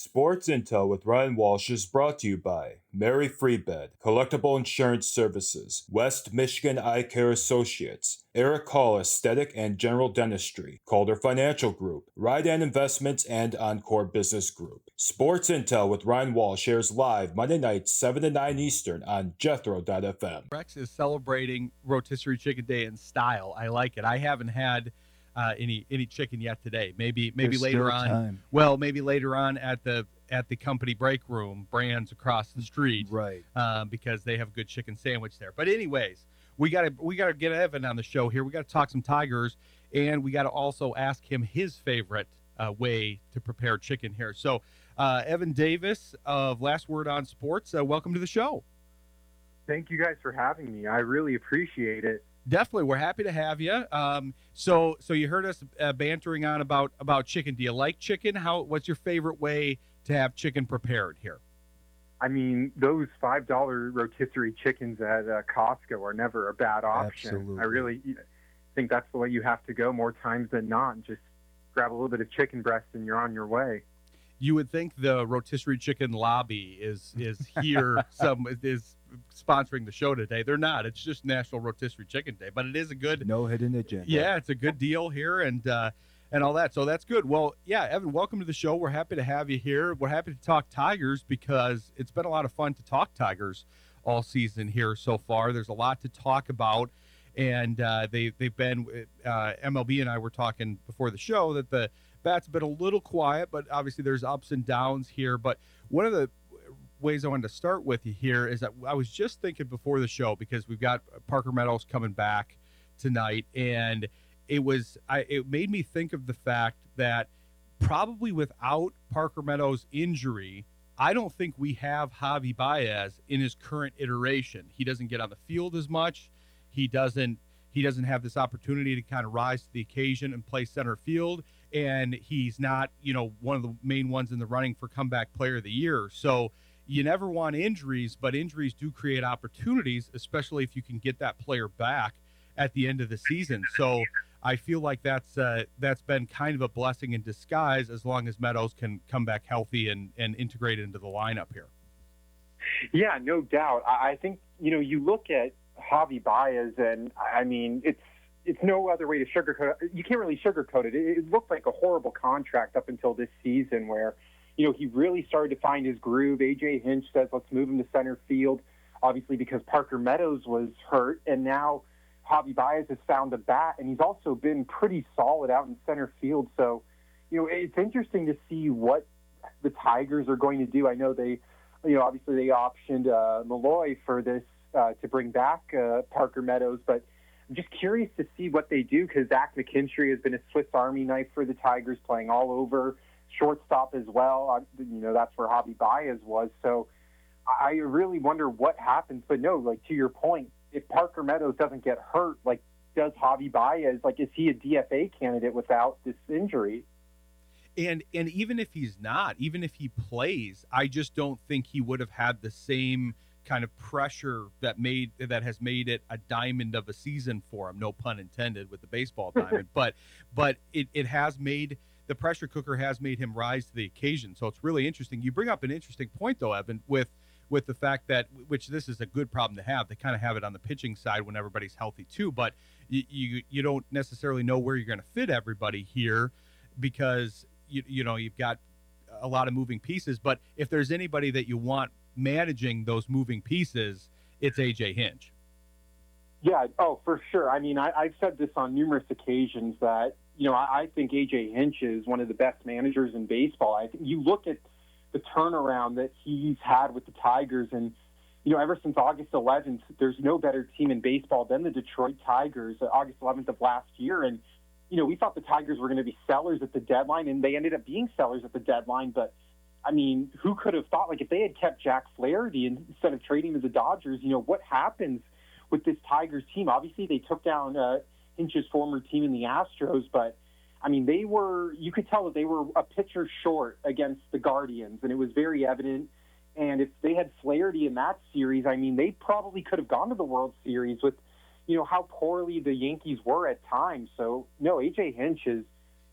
Sports Intel with Ryan Walsh is brought to you by Mary Freebed, Collectible Insurance Services, West Michigan Eye Care Associates, Eric Hall Aesthetic and General Dentistry, Calder Financial Group, Rydan Investments, and Encore Business Group. Sports Intel with Ryan Walsh airs live Monday nights 7 to 9 Eastern on Jethro.fm. Rex is celebrating Rotisserie Chicken Day in style. I like it. I haven't had any chicken yet today. Maybe There's later on. Time. Well, maybe later on at the company break room, Brands across the street, right? Because they have a good chicken sandwich there. But anyways, we gotta get Evan on the show here. We got to talk some Tigers, and we got to also ask him his favorite way to prepare chicken here. So, Evan Davis of Last Word on Sports, welcome to the show. Thank you guys for having me. I really appreciate it. Definitely, we're happy to have you. So you heard us bantering on about chicken. Do you like chicken? What's your favorite way to have chicken prepared here? I mean, those $5 rotisserie chickens at Costco are never a bad option. Absolutely. I really think that's the way you have to go more times than not. Just grab a little bit of chicken breast and you're on your way. You would think the rotisserie chicken lobby is here. is sponsoring the show today. They're not. It's just National Rotisserie Chicken Day, but it is a good no hidden agenda. Yeah, it's a good deal here and all that. So that's good. Well, yeah, Evan, welcome to the show. We're happy to have you here. We're happy to talk Tigers because it's been a lot of fun to talk Tigers all season here so far. There's a lot to talk about, and they've been MLB and I were talking before the show that the bat's been a little quiet, but obviously there's ups and downs here. But one of the ways I wanted to start with you here is that I was just thinking before the show, because we've got Parker Meadows coming back tonight, and it made me think of the fact that probably without Parker Meadows' injury, I don't think we have Javi Baez in his current iteration. He doesn't get on the field as much. He doesn't have this opportunity to kind of rise to the occasion and play center field, and he's not, one of the main ones in the running for comeback player of the year. So you never want injuries, but injuries do create opportunities, especially if you can get that player back at the end of the season. So I feel like that's been kind of a blessing in disguise as long as Meadows can come back healthy and integrate into the lineup here. Yeah, no doubt. I think, you look at Javi Baez, and I mean, it's no other way to sugarcoat it. You can't really sugarcoat it. It looked like a horrible contract up until this season where, he really started to find his groove. A.J. Hinch says, let's move him to center field, obviously because Parker Meadows was hurt. And now Javi Baez has found a bat, and he's also been pretty solid out in center field. So, it's interesting to see what the Tigers are going to do. I know they, obviously they optioned Malloy for this to bring back Parker Meadows, but I'm just curious to see what they do because Zach McKinstry has been a Swiss Army knife for the Tigers, playing all over. Shortstop as well. That's where Javi Baez was. So I really wonder what happens. But no, to your point, if Parker Meadows doesn't get hurt, does Javi Baez, is he a DFA candidate without this injury? And even if he's not, even if he plays, I just don't think he would have had the same kind of pressure that has made it a diamond of a season for him. No pun intended with the baseball diamond, but it has made. The pressure cooker has made him rise to the occasion. So it's really interesting. You bring up an interesting point, though, Evan, with the fact that, which this is a good problem to have, they kind of have it on the pitching side when everybody's healthy too, but you don't necessarily know where you're going to fit everybody here because, you've got a lot of moving pieces. But if there's anybody that you want managing those moving pieces, it's A.J. Hinch. Yeah, for sure. I mean, I've said this on numerous occasions that, I think A.J. Hinch is one of the best managers in baseball. I think you look at the turnaround that he's had with the Tigers, and, ever since August 11th, there's no better team in baseball than the Detroit Tigers, August 11th of last year. And, we thought the Tigers were going to be sellers at the deadline, and they ended up being sellers at the deadline. But, I mean, who could have thought, if they had kept Jack Flaherty instead of trading to the Dodgers, what happens with this Tigers team? Obviously, they took down Hinch's former team in the Astros, but I mean, you could tell that they were a pitcher short against the Guardians, and it was very evident. And if they had Flaherty in that series, I mean, they probably could have gone to the World Series with, how poorly the Yankees were at times. So, no, A.J. Hinch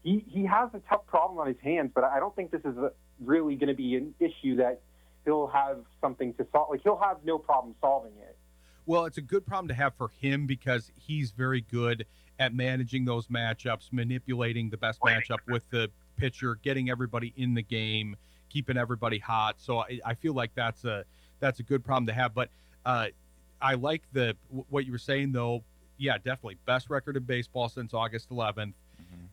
he has a tough problem on his hands, but I don't think this is really going to be an issue that he'll have something to solve. Like, he'll have no problem solving it. Well, it's a good problem to have for him because he's very good at managing those matchups, manipulating the best matchup with the pitcher, getting everybody in the game, keeping everybody hot. So I feel like that's a good problem to have. But I like what you were saying, though. Yeah, definitely. Best record in baseball since August 11th. Mm-hmm.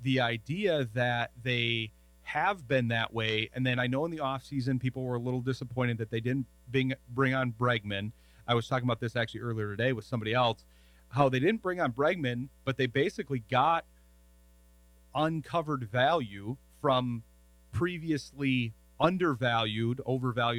The idea that they have been that way, and then I know in the offseason people were a little disappointed that they didn't bring on Bregman. I was talking about this actually earlier today with somebody else, how they didn't bring on Bregman, but they basically got uncovered value from previously overvalued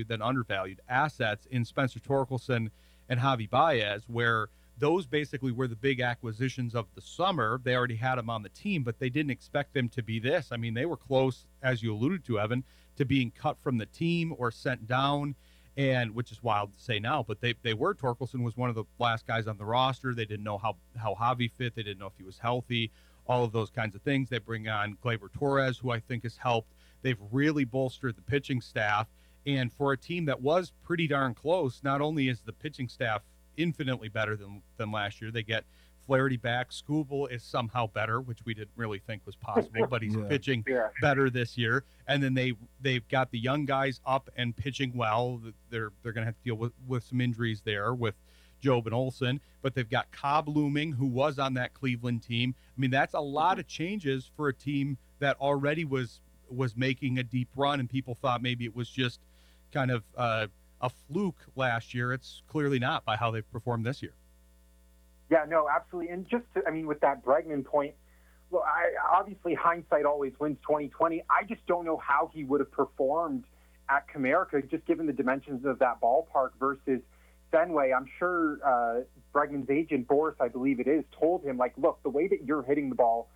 than undervalued assets in Spencer Torkelson and Javi Baez, where those basically were the big acquisitions of the summer. They already had them on the team, but they didn't expect them to be this. I mean, they were close, as you alluded to, Evan, to being cut from the team or sent down, and which is wild to say now, but they were. Torkelson was one of the last guys on the roster. They didn't know how Javi fit. They didn't know if he was healthy, all of those kinds of things. They bring on Gleyber Torres, who I think has helped. They've really bolstered the pitching staff. And for a team that was pretty darn close, not only is the pitching staff infinitely better than last year, they get Flaherty back. Skubal is somehow better, which we didn't really think was possible, but he's pitching better this year. And then they've got the young guys up and pitching well. They're going to have to deal with some injuries there with Job and Olsen, but they've got Cobb looming, who was on that Cleveland team. I mean, that's a lot of changes for a team that already was making a deep run, and people thought maybe it was just kind of a fluke last year. It's clearly not by how they've performed this year. Yeah, no, absolutely. And with that Bregman point, well, obviously hindsight always wins 2020. I just don't know how he would have performed at Comerica, just given the dimensions of that ballpark versus Fenway. I'm sure Bregman's agent, Boris, I believe it is, told him, like, look, the way that you're hitting the ball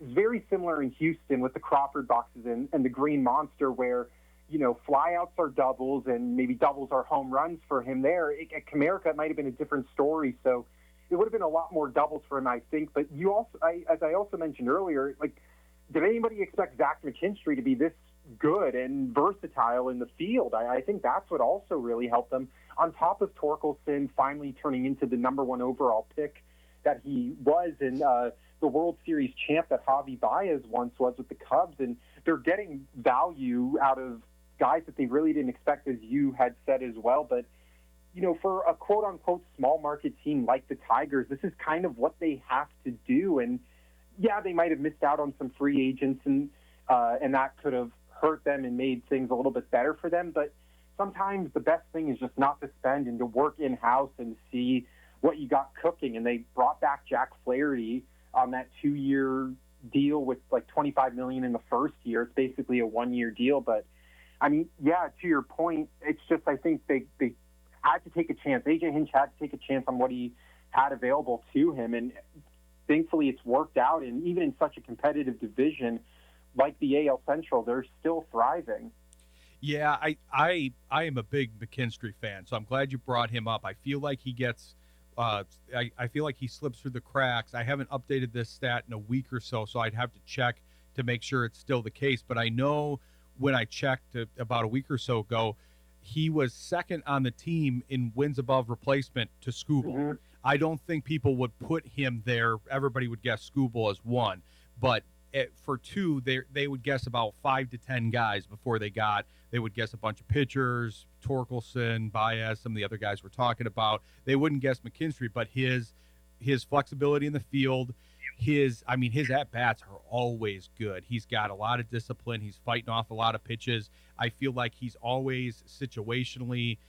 is very similar in Houston with the Crawford boxes and the Green Monster, where, flyouts are doubles and maybe doubles are home runs for him there. At Comerica, it might have been a different story. So it would have been a lot more doubles for him, I think. But as I also mentioned earlier, like, did anybody expect Zach McKinstry to be this good and versatile in the field? I think that's what also really helped them, on top of Torkelson finally turning into the number one overall pick that he was, and the World Series champ that Javi Baez once was with the Cubs. And they're getting value out of guys that they really didn't expect, as you had said as well. But, for a quote-unquote small market team like the Tigers, this is kind of what they have to do. And, yeah, they might have missed out on some free agents, and that could have hurt them and made things a little bit better for them. But sometimes the best thing is just not to spend and to work in-house and see what you got cooking. And they brought back Jack Flaherty on that 2-year deal with like $25 million in the first year. It's basically a 1-year deal. But, I mean, yeah, to your point, it's just, I think they had to take a chance. AJ Hinch had to take a chance on what he had available to him. And thankfully it's worked out. And even in such a competitive division like the AL Central, they're still thriving. Yeah, I am a big McKinstry fan, so I'm glad you brought him up. I feel like he gets I feel like he slips through the cracks. I haven't updated this stat in a week or so I'd have to check to make sure it's still the case. But I know when I checked about a week or so ago, he was second on the team in wins above replacement to Skubal. Mm-hmm. I don't think people would put him there. Everybody would guess Skubal as one, but for two, they would guess about 5 to 10 guys before they would guess a bunch of pitchers, Torkelson, Baez, some of the other guys we're talking about. They wouldn't guess McKinstry, but his flexibility in the field, his at-bats are always good. He's got a lot of discipline. He's fighting off a lot of pitches. I feel like he's always situationally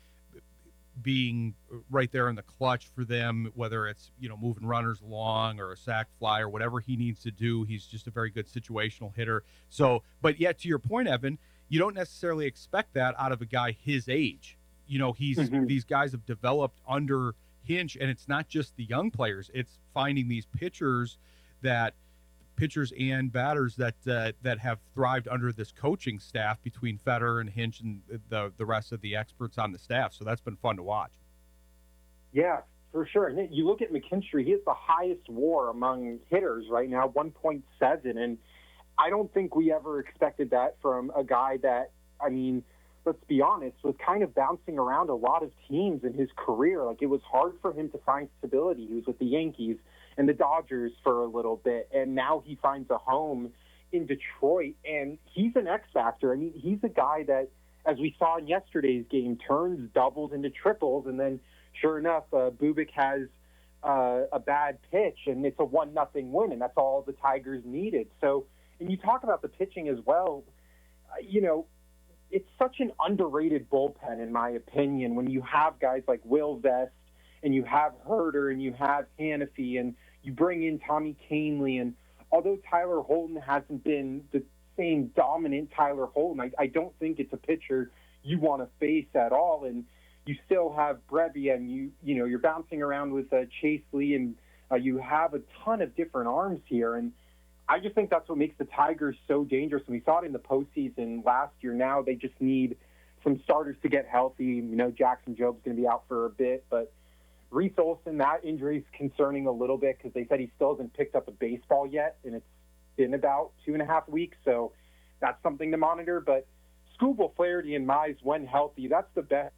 being right there in the clutch for them, whether it's, moving runners along or a sac fly or whatever he needs to do. He's just a very good situational hitter. So, but yet to your point, Evan, you don't necessarily expect that out of a guy his age. These guys have developed under Hinch, and it's not just the young players. It's finding these pitchers and batters that have thrived under this coaching staff between Fetter and Hinch and the rest of the experts on the staff. So that's been fun to watch. Yeah, for sure. And you look at McKinstry, he has the highest WAR among hitters right now, 1.7. And I don't think we ever expected that from a guy that I mean, let's be honest, was kind of bouncing around a lot of teams in his career. Like, it was hard for him to find stability. He was with the Yankees and the Dodgers for a little bit, and now he finds a home in Detroit, and he's an X factor. I mean, he's a guy that, as we saw in yesterday's game, turns doubles into triples, and then sure enough, Bubik has a bad pitch, and it's a 1-0 win, and that's all the Tigers needed. So, and you talk about the pitching as well, it's such an underrated bullpen, in my opinion, when you have guys like Will Vest, and you have Herter, and you have Hannafy, and you bring in Tommy Kahnle, and although Tyler Holton hasn't been the same dominant Tyler Holton, I don't think it's a pitcher you want to face at all. And you still have Brebbia, and you're bouncing around with Chase Lee, and you have a ton of different arms here. And I just think that's what makes the Tigers so dangerous. And we saw it in the postseason last year. Now they just need some starters to get healthy. Jackson Job's going to be out for a bit, but Reese Olson, that injury is concerning a little bit because they said he still hasn't picked up a baseball yet, and it's been about 2.5 weeks, so that's something to monitor. But Skubal, Flaherty, and Mize, when healthy, that's the best.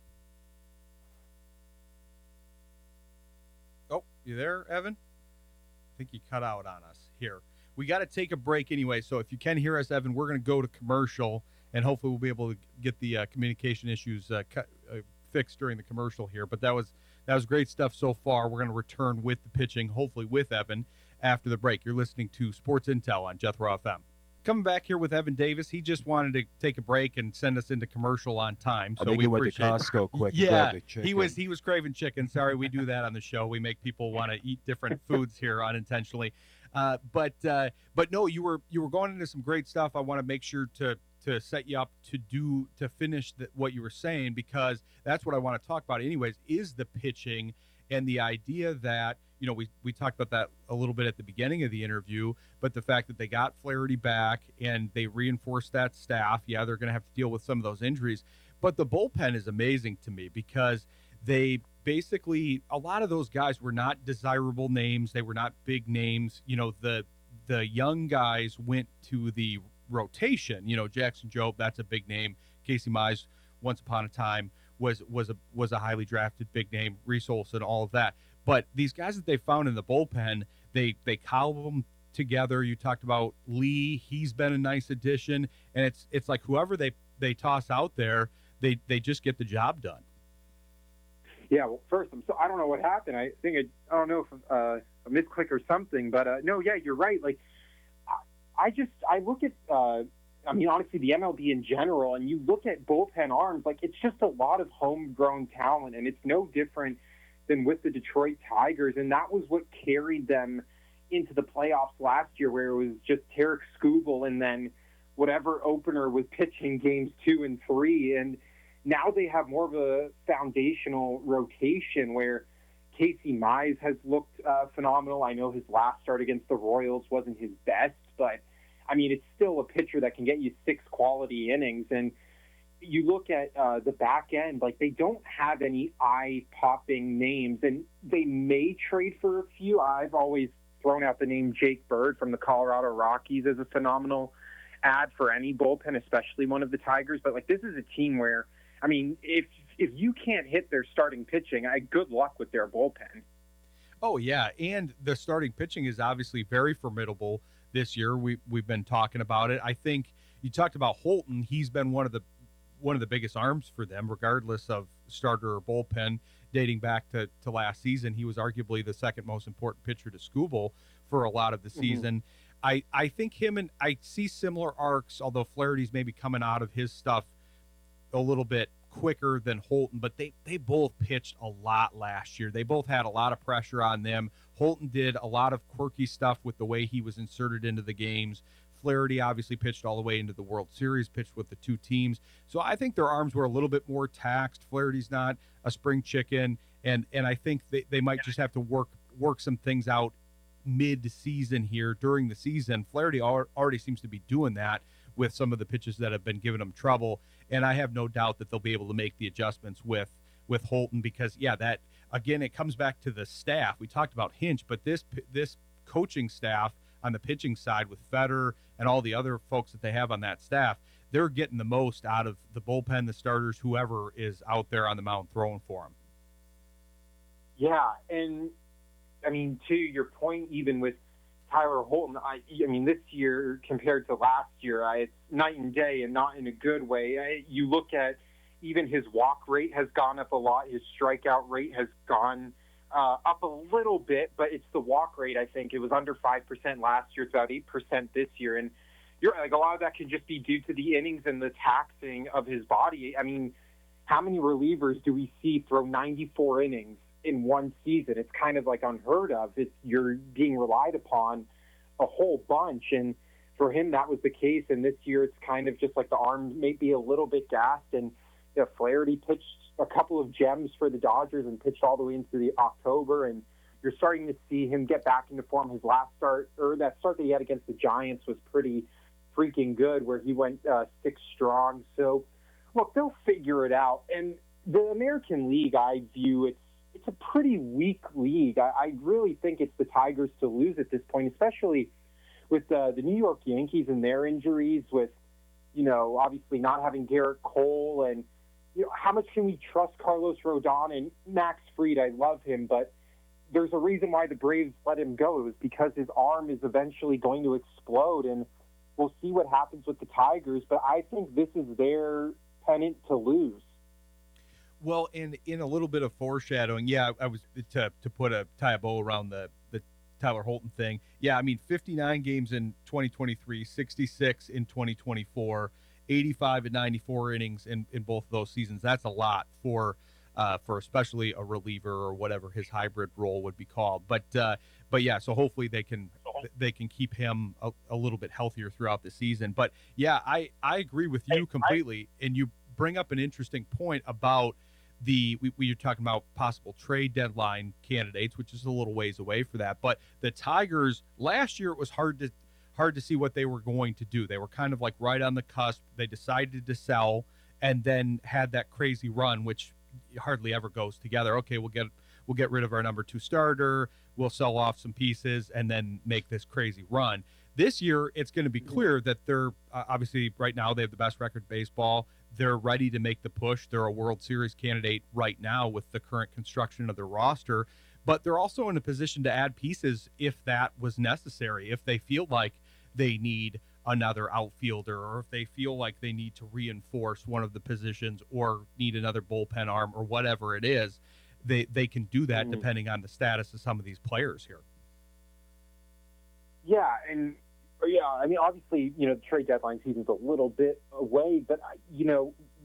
Oh, you there, Evan? I think you cut out on us here. We got to take a break anyway, so if you can hear us, Evan, we're going to go to commercial, and hopefully we'll be able to get the communication issues fixed during the commercial here. But that was great stuff so far. We're going to return with the pitching, hopefully with Evan, after the break. You're listening to Sports Intel on Jethro FM. Coming back here with Evan Davis. He just wanted to take a break and send us into commercial on time. So we went to appreciate Costco quick. Yeah, he was craving chicken. Sorry, we do that on the show. We make people want to eat different foods here unintentionally. But no, you were going into some great stuff. I want to make sure to set you up to finish what you were saying, because that's what I want to talk about anyways, is the pitching and the idea that, we talked about that a little bit at the beginning of the interview, but the fact that they got Flaherty back and they reinforced that staff. Yeah, they're going to have to deal with some of those injuries, but the bullpen is amazing to me because they basically, a lot of those guys were not desirable names. They were not big names. The young guys went to the rotation. Jackson Jobe, that's a big name. Casey Mize, once upon a time, was a highly drafted big name. Reese Olson, all of that. But these guys that they found in the bullpen, they cobble them together. You talked about Lee; he's been a nice addition, and it's like whoever they toss out there, they just get the job done. Yeah, well, first, I don't know what happened. I think I don't know if a misclick or something, but no, yeah, you're right. Like, I look at, honestly, the MLB in general, and you look at bullpen arms, like, it's just a lot of homegrown talent, and it's no different than with the Detroit Tigers, and that was what carried them into the playoffs last year, where it was just Tarek Skubal and then whatever opener was pitching games 2 and 3, and now they have more of a foundational rotation where Casey Mize has looked phenomenal. I know his last start against the Royals wasn't his best, but it's still a pitcher that can get you 6 quality innings. And you look at the back end, like, they don't have any eye-popping names, and they may trade for a few. I've always thrown out the name Jake Bird from the Colorado Rockies as a phenomenal ad for any bullpen, especially one of the Tigers. But, like, this is a team where, if you can't hit their starting pitching, good luck with their bullpen. Oh, yeah, and the starting pitching is obviously very formidable this year. We've been talking about it. I think you talked about Holton. He's been one of the biggest arms for them, regardless of starter or bullpen. Dating back to last season, he was arguably the second most important pitcher to Skubal for a lot of the season. I think I see similar arcs, although Flaherty's maybe coming out of his stuff a little bit quicker than Holton, but they both pitched a lot last year. They both had a lot of pressure on them. Holton did a lot of quirky stuff with the way he was inserted into the games. Flaherty obviously pitched all the way into the World Series, pitched with the 2 teams. So I think their arms were a little bit more taxed. Flaherty's not a spring chicken, and I think they might just have to work some things out mid-season here during the season. Flaherty already seems to be doing that with some of the pitches that have been giving them trouble, and I have no doubt that they'll be able to make the adjustments with Holton, because that again, it comes back to the staff. We talked about Hinch, but this coaching staff on the pitching side with Fetter and all the other folks that they have on that staff, they're getting the most out of the bullpen, the starters, whoever is out there on the mound throwing for them. Yeah, and I mean, to your point, even with Tyler Holton, I mean, this year compared to last year, it's night and day, and not in a good way. You look at even his walk rate has gone up a lot. His strikeout rate has gone up a little bit, but it's the walk rate. I think it was under 5% last year. It's about 8% this year, and you're like, a lot of that can just be due to the innings and the taxing of his body. I mean, how many relievers do we see throw 94 innings in one season? It's kind of like unheard of. You're being relied upon a whole bunch, and for him that was the case. And this year it's kind of just like the arm may be a little bit gassed, and Flaherty pitched a couple of gems for the Dodgers and pitched all the way into the October, and you're starting to see him get back into form. His last start, or that start that he had against the Giants, was pretty freaking good, where he went 6 strong. So look, they'll figure it out. And the American League, I view it's a pretty weak league. I really think it's the Tigers to lose at this point, especially with the New York Yankees and their injuries, with, obviously not having Garrett Cole. And, how much can we trust Carlos Rodon and Max Fried? I love him, but there's a reason why the Braves let him go. It was because his arm is eventually going to explode, and we'll see what happens with the Tigers. But I think this is their pennant to lose. Well, in a little bit of foreshadowing, I was to tie a bow around the Tyler Holton thing. Yeah, I mean, 59 games in 2023, 66 in 2024, 85 and 94 innings in both of those seasons. That's a lot for especially a reliever or whatever his hybrid role would be called. But yeah, so hopefully they can keep him a little bit healthier throughout the season. But yeah, I agree with you completely, and you bring up an interesting point about you're talking about possible trade deadline candidates, which is a little ways away for that. But the Tigers last year, it was hard to see what they were going to do. They were kind of like right on the cusp. They decided to sell and then had that crazy run, which hardly ever goes together. Okay, we'll get rid of our number 2 starter. We'll sell off some pieces and then make this crazy run. This year, it's going to be clear that they're obviously right now they have the best record in baseball. They're ready to make the push. They're a World Series candidate right now with the current construction of their roster, but they're also in a position to add pieces if that was necessary, if they feel like they need another outfielder, or if they feel like they need to reinforce one of the positions or need another bullpen arm or whatever it is. They can do that depending on the status of some of these players here. Yeah, and I mean, obviously, the trade deadline season's a little bit away, but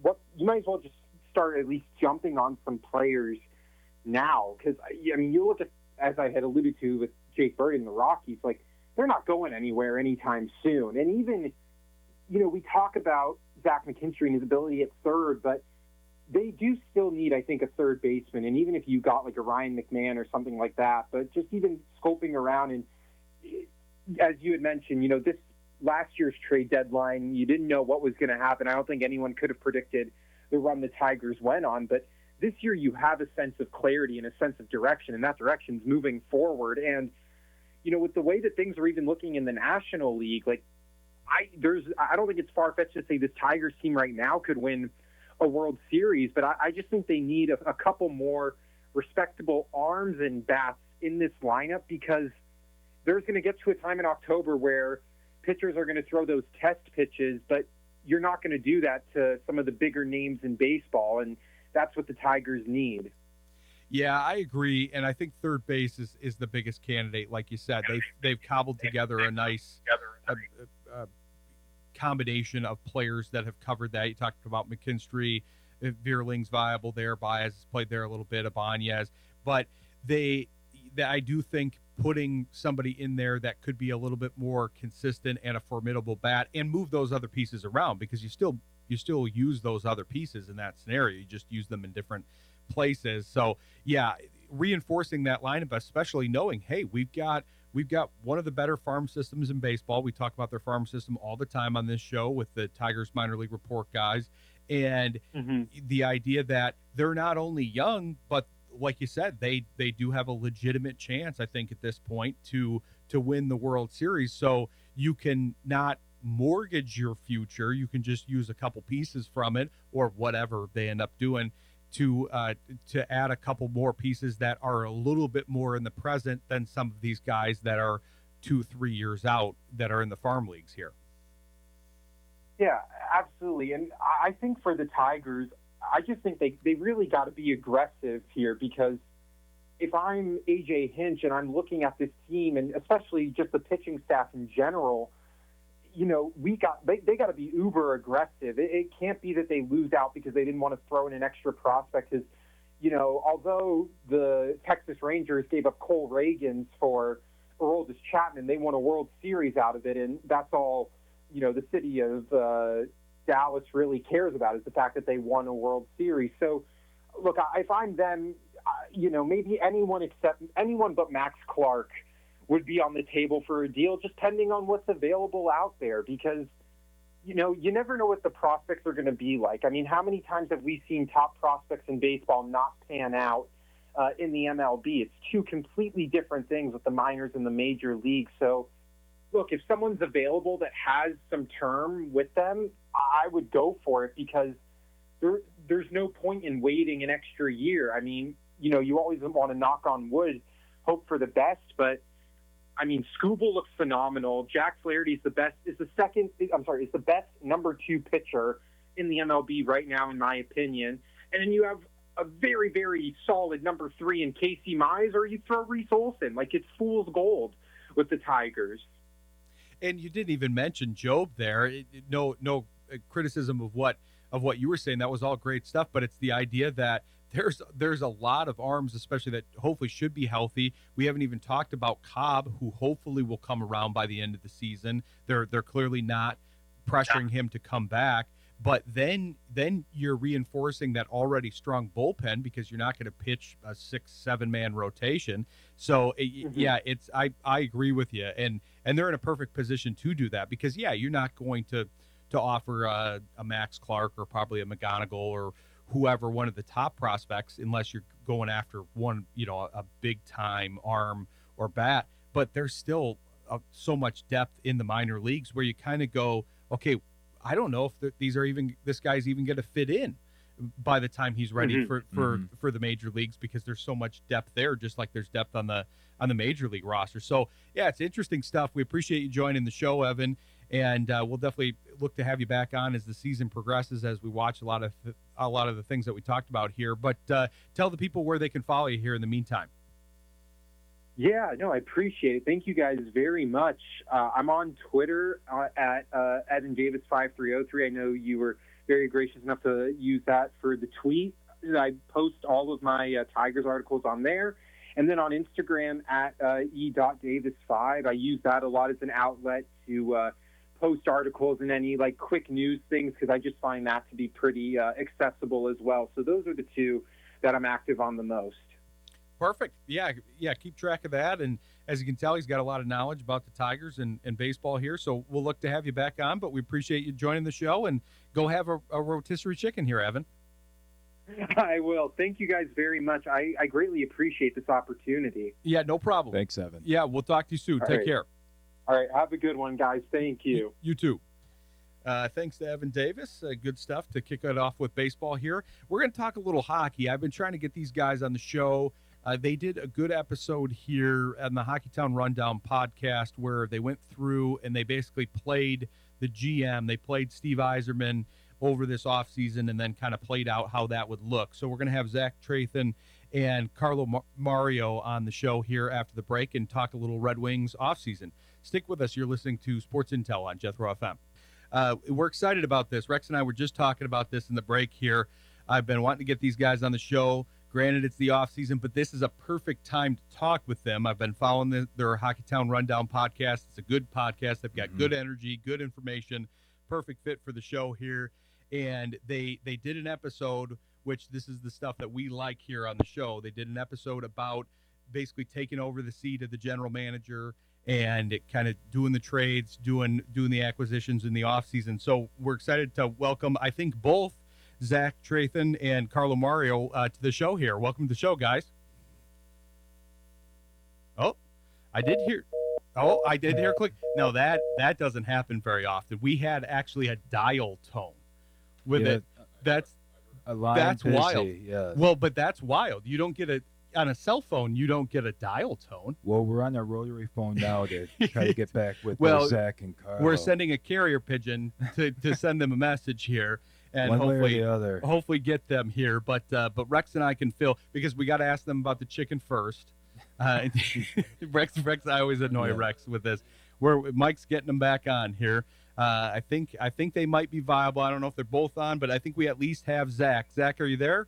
what you might as well just start at least jumping on some players now, because I mean, you look at, as I had alluded to with Jake Bird and the Rockies, like they're not going anywhere anytime soon. And even we talk about Zach McKinstry and his ability at third, but they do still need, I think, a third baseman. And even if you got like a Ryan McMahon or something like that, but just even scoping around, and as you had mentioned, this last year's trade deadline, you didn't know what was going to happen. I don't think anyone could have predicted the run the Tigers went on, but this year you have a sense of clarity and a sense of direction, and that direction's moving forward. And, with the way that things are even looking in the National League, like I don't think it's far-fetched to say this Tigers team right now could win a World Series, but I just think they need a couple more respectable arms and bats in this lineup, because there's going to get to a time in October where pitchers are going to throw those test pitches, but you're not going to do that to some of the bigger names in baseball, and that's what the Tigers need. Yeah, I agree, and I think third base is the biggest candidate. Like you said, they've cobbled together a nice combination of players that have covered that. You talked about McKinstry, Veerling's viable there, Baez has played there a little bit, Ibanez, but I do think putting somebody in there that could be a little bit more consistent and a formidable bat, and move those other pieces around, because you still use those other pieces in that scenario. You just use them in different places. So yeah, reinforcing that lineup, especially knowing, hey, we've got one of the better farm systems in baseball. We talk about their farm system all the time on this show with the Tigers Minor League Report guys, and the idea that they're not only young, but like you said, they do have a legitimate chance, I think, at this point to win the World Series. So you can not mortgage your future. You can just use a couple pieces from it or whatever they end up doing to add a couple more pieces that are a little bit more in the present than some of these guys that are 2-3 years out that are in the farm leagues here. Yeah, absolutely. And I think for the Tigers, I just think they really got to be aggressive here, because if I'm AJ Hinch and I'm looking at this team, and especially just the pitching staff in general, they got to be uber aggressive. It can't be that they lose out because they didn't want to throw in an extra prospect. Because, although the Texas Rangers gave up Cole Reagans for Aroldis Chapman, they won a World Series out of it, and that's all the city of Dallas really cares about, is the fact that they won a World Series. So, look, if I'm them, maybe anyone but Max Clark would be on the table for a deal, just depending on what's available out there, because, you never know what the prospects are going to be like. I mean, how many times have we seen top prospects in baseball not pan out in the MLB? It's two completely different things with the minors and the major leagues. So, look, if someone's available that has some term with them, I would go for it, because there's no point in waiting an extra year. I mean, you always want to knock on wood, hope for the best, but I mean, Skubal looks phenomenal. Jack Flaherty is the best number 2 pitcher in the MLB right now, in my opinion. And then you have a very, very solid number 3 in Casey Mize, or you throw Reese Olson. Like, it's fool's gold with the Tigers. And you didn't even mention Job there. No criticism of what you were saying. That was all great stuff, but it's the idea that there's a lot of arms, especially that hopefully should be healthy. We haven't even talked about Cobb, who hopefully will come around by the end of the season. They're clearly not pressuring him to come back. But then you're reinforcing that already strong bullpen, because you're not going to pitch a 6-7 man rotation. So yeah, I agree with you, and they're in a perfect position to do that, because you're not going to offer a Max Clark or probably a McGonigal or whoever, one of the top prospects, unless you're going after one, a big time arm or bat. But there's still so much depth in the minor leagues where you kind of go, okay, I don't know if this guy's even going to fit in by the time he's ready for the major leagues, because there's so much depth there, just like there's depth on the major league roster. So yeah, it's interesting stuff. We appreciate you joining the show, Evan, and we'll definitely look to have you back on as the season progresses, as we watch a lot of the things that we talked about here. But tell the people where they can follow you here in the meantime. Yeah, no, I appreciate it. Thank you guys very much. I'm on Twitter at Evan Davis 5303. I know you were very gracious enough to use that for the tweet. I post all of my Tigers articles on there. And then on Instagram at e.davis5. I use that a lot as an outlet to post articles and any quick news things, because I just find that to be pretty accessible as well. So those are the two that I'm active on the most. Perfect. Yeah. Keep track of that. And as you can tell, he's got a lot of knowledge about the Tigers and baseball here. So we'll look to have you back on, but we appreciate you joining the show, and go have a rotisserie chicken here, Evan. I will. Thank you guys very much. I greatly appreciate this opportunity. Yeah, no problem. Thanks, Evan. Yeah, we'll talk to you soon. Take care. All right. Have a good one, guys. Thank you. You too. Thanks to Evan Davis. Good stuff to kick it off with baseball here. We're going to talk a little hockey. I've been trying to get these guys on the show. They did a good episode here on the Hockeytown Rundown podcast, where they went through and they basically played the GM. They played Steve Yzerman over this offseason, and then kind of played out how that would look. So we're going to have Zack Trathen and Carlo Mario on the show here after the break and talk a little Red Wings offseason. Stick with us. You're listening to Sports Intel on Jethro FM. We're excited about this. Rex and I were just talking about this in the break here. I've been wanting to get these guys on the show. Granted, it's the off season, but this is a perfect time to talk with them. I've been following their Hockeytown Rundown podcast. It's a good podcast. They've got good energy, good information, perfect fit for the show here. And they did an episode, which this is the stuff that we like here on the show. They did an episode about basically taking over the seat of the general manager and kind of doing the trades, doing the acquisitions in the offseason. So we're excited to welcome, I think, both Zack Trathen and Carlo Mario to the show here. Welcome to the show, guys. Oh, I did hear. Oh, I did hear click. No, that doesn't happen very often. We had actually a dial tone with it. That's wild. Yes. Well, but that's wild. You don't get on a cell phone. You don't get a dial tone. Well, we're on a rotary phone now to try to get back with Zack and Carlo. We're sending a carrier pigeon to send them a message here, and one hopefully, way or the other. hopefully get them here. But Rex and I can fill because we got to ask them about the chicken first. Rex, I always annoy Rex with this. Mike's getting them back on here. I think they might be viable. I don't know if they're both on, but I think we at least have Zack. Zack, are you there?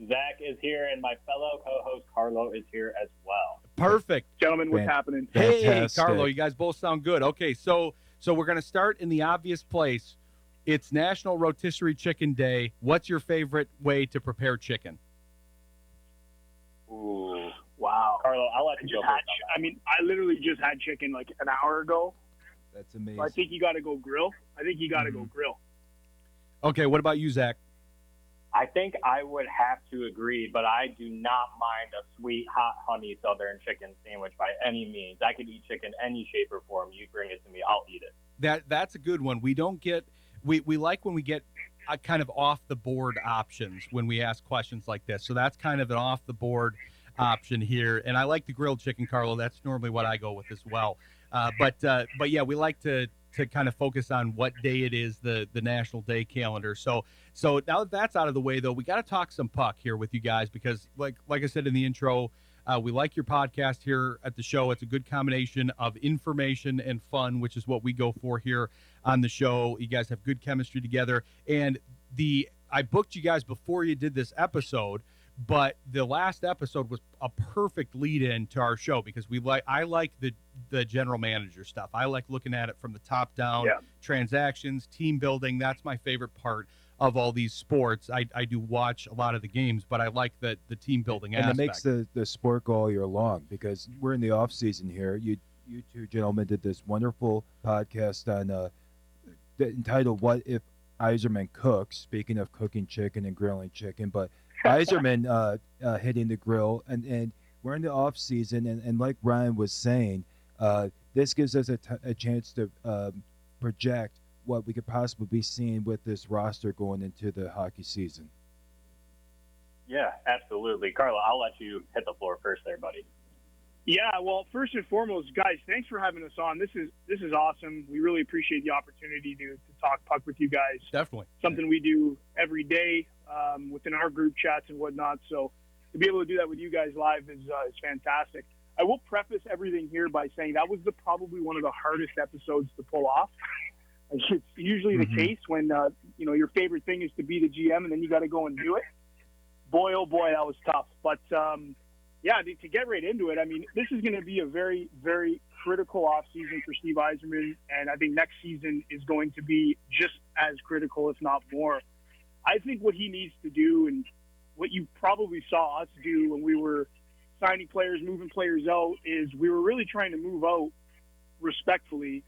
Zach is here, and my fellow co-host Carlo is here as well. Perfect. Gentlemen, what's happening? Hey, Fantastic. Carlo, you guys both sound good. Okay, so we're going to start in the obvious place. It's National Rotisserie Chicken Day. What's your favorite way to prepare chicken? Ooh, Wow. Carlo, I'll let you go. I literally just had chicken like an hour ago. That's amazing. So I think you got to go grill. Go grill. Okay, what about you, Zack? I think I would have to agree, but I do not mind a sweet, hot, honey Southern chicken sandwich by any means. I could eat chicken any shape or form. You bring it to me, I'll eat it. That's a good one. We like when we get kind of off the board options when we ask questions like this. So that's kind of an off the board option here. And I like the grilled chicken, Carlo. That's normally what I go with as well. But yeah, we like to kind of focus on what day it is, the National Day calendar. So now that that's out of the way, though, we got to talk some puck here with you guys because, like I said in the intro, we like your podcast here at the show. It's a good combination of information and fun, which is what we go for here on the show. You guys have good chemistry together. And I booked you guys before you did this episode, but the last episode was a perfect lead-in to our show because I like the general manager stuff. I like looking at it from the top down, transactions, team building. That's my favorite part of all these sports. I do watch a lot of the games, but I like the team building aspect. And it makes the sport go all year long because we're in the off season here. You two gentlemen did this wonderful podcast on entitled "What If Yzerman Cooks?" Speaking of cooking chicken and grilling chicken, but Yzerman hitting the grill, and we're in the off season, and like Ryan was saying, this gives us a chance to project what we could possibly be seeing with this roster going into the hockey season. Yeah, absolutely. Carlo, I'll let you hit the floor first there, buddy. Yeah, well, first and foremost, guys, thanks for having us on. This is awesome. We really appreciate the opportunity to talk puck with you guys. Definitely. Something we do every day within our group chats and whatnot. So to be able to do that with you guys live is fantastic. I will preface everything here by saying that was probably one of the hardest episodes to pull off. It's usually the case when your favorite thing is to be the GM and then you got to go and do it. Boy, oh boy, that was tough. But yeah, to get right into it, I mean, this is going to be a very, very critical offseason for Steve Yzerman, and I think next season is going to be just as critical, if not more. I think what he needs to do, and what you probably saw us do when we were signing players, moving players out, is we were really trying to move out, respectfully,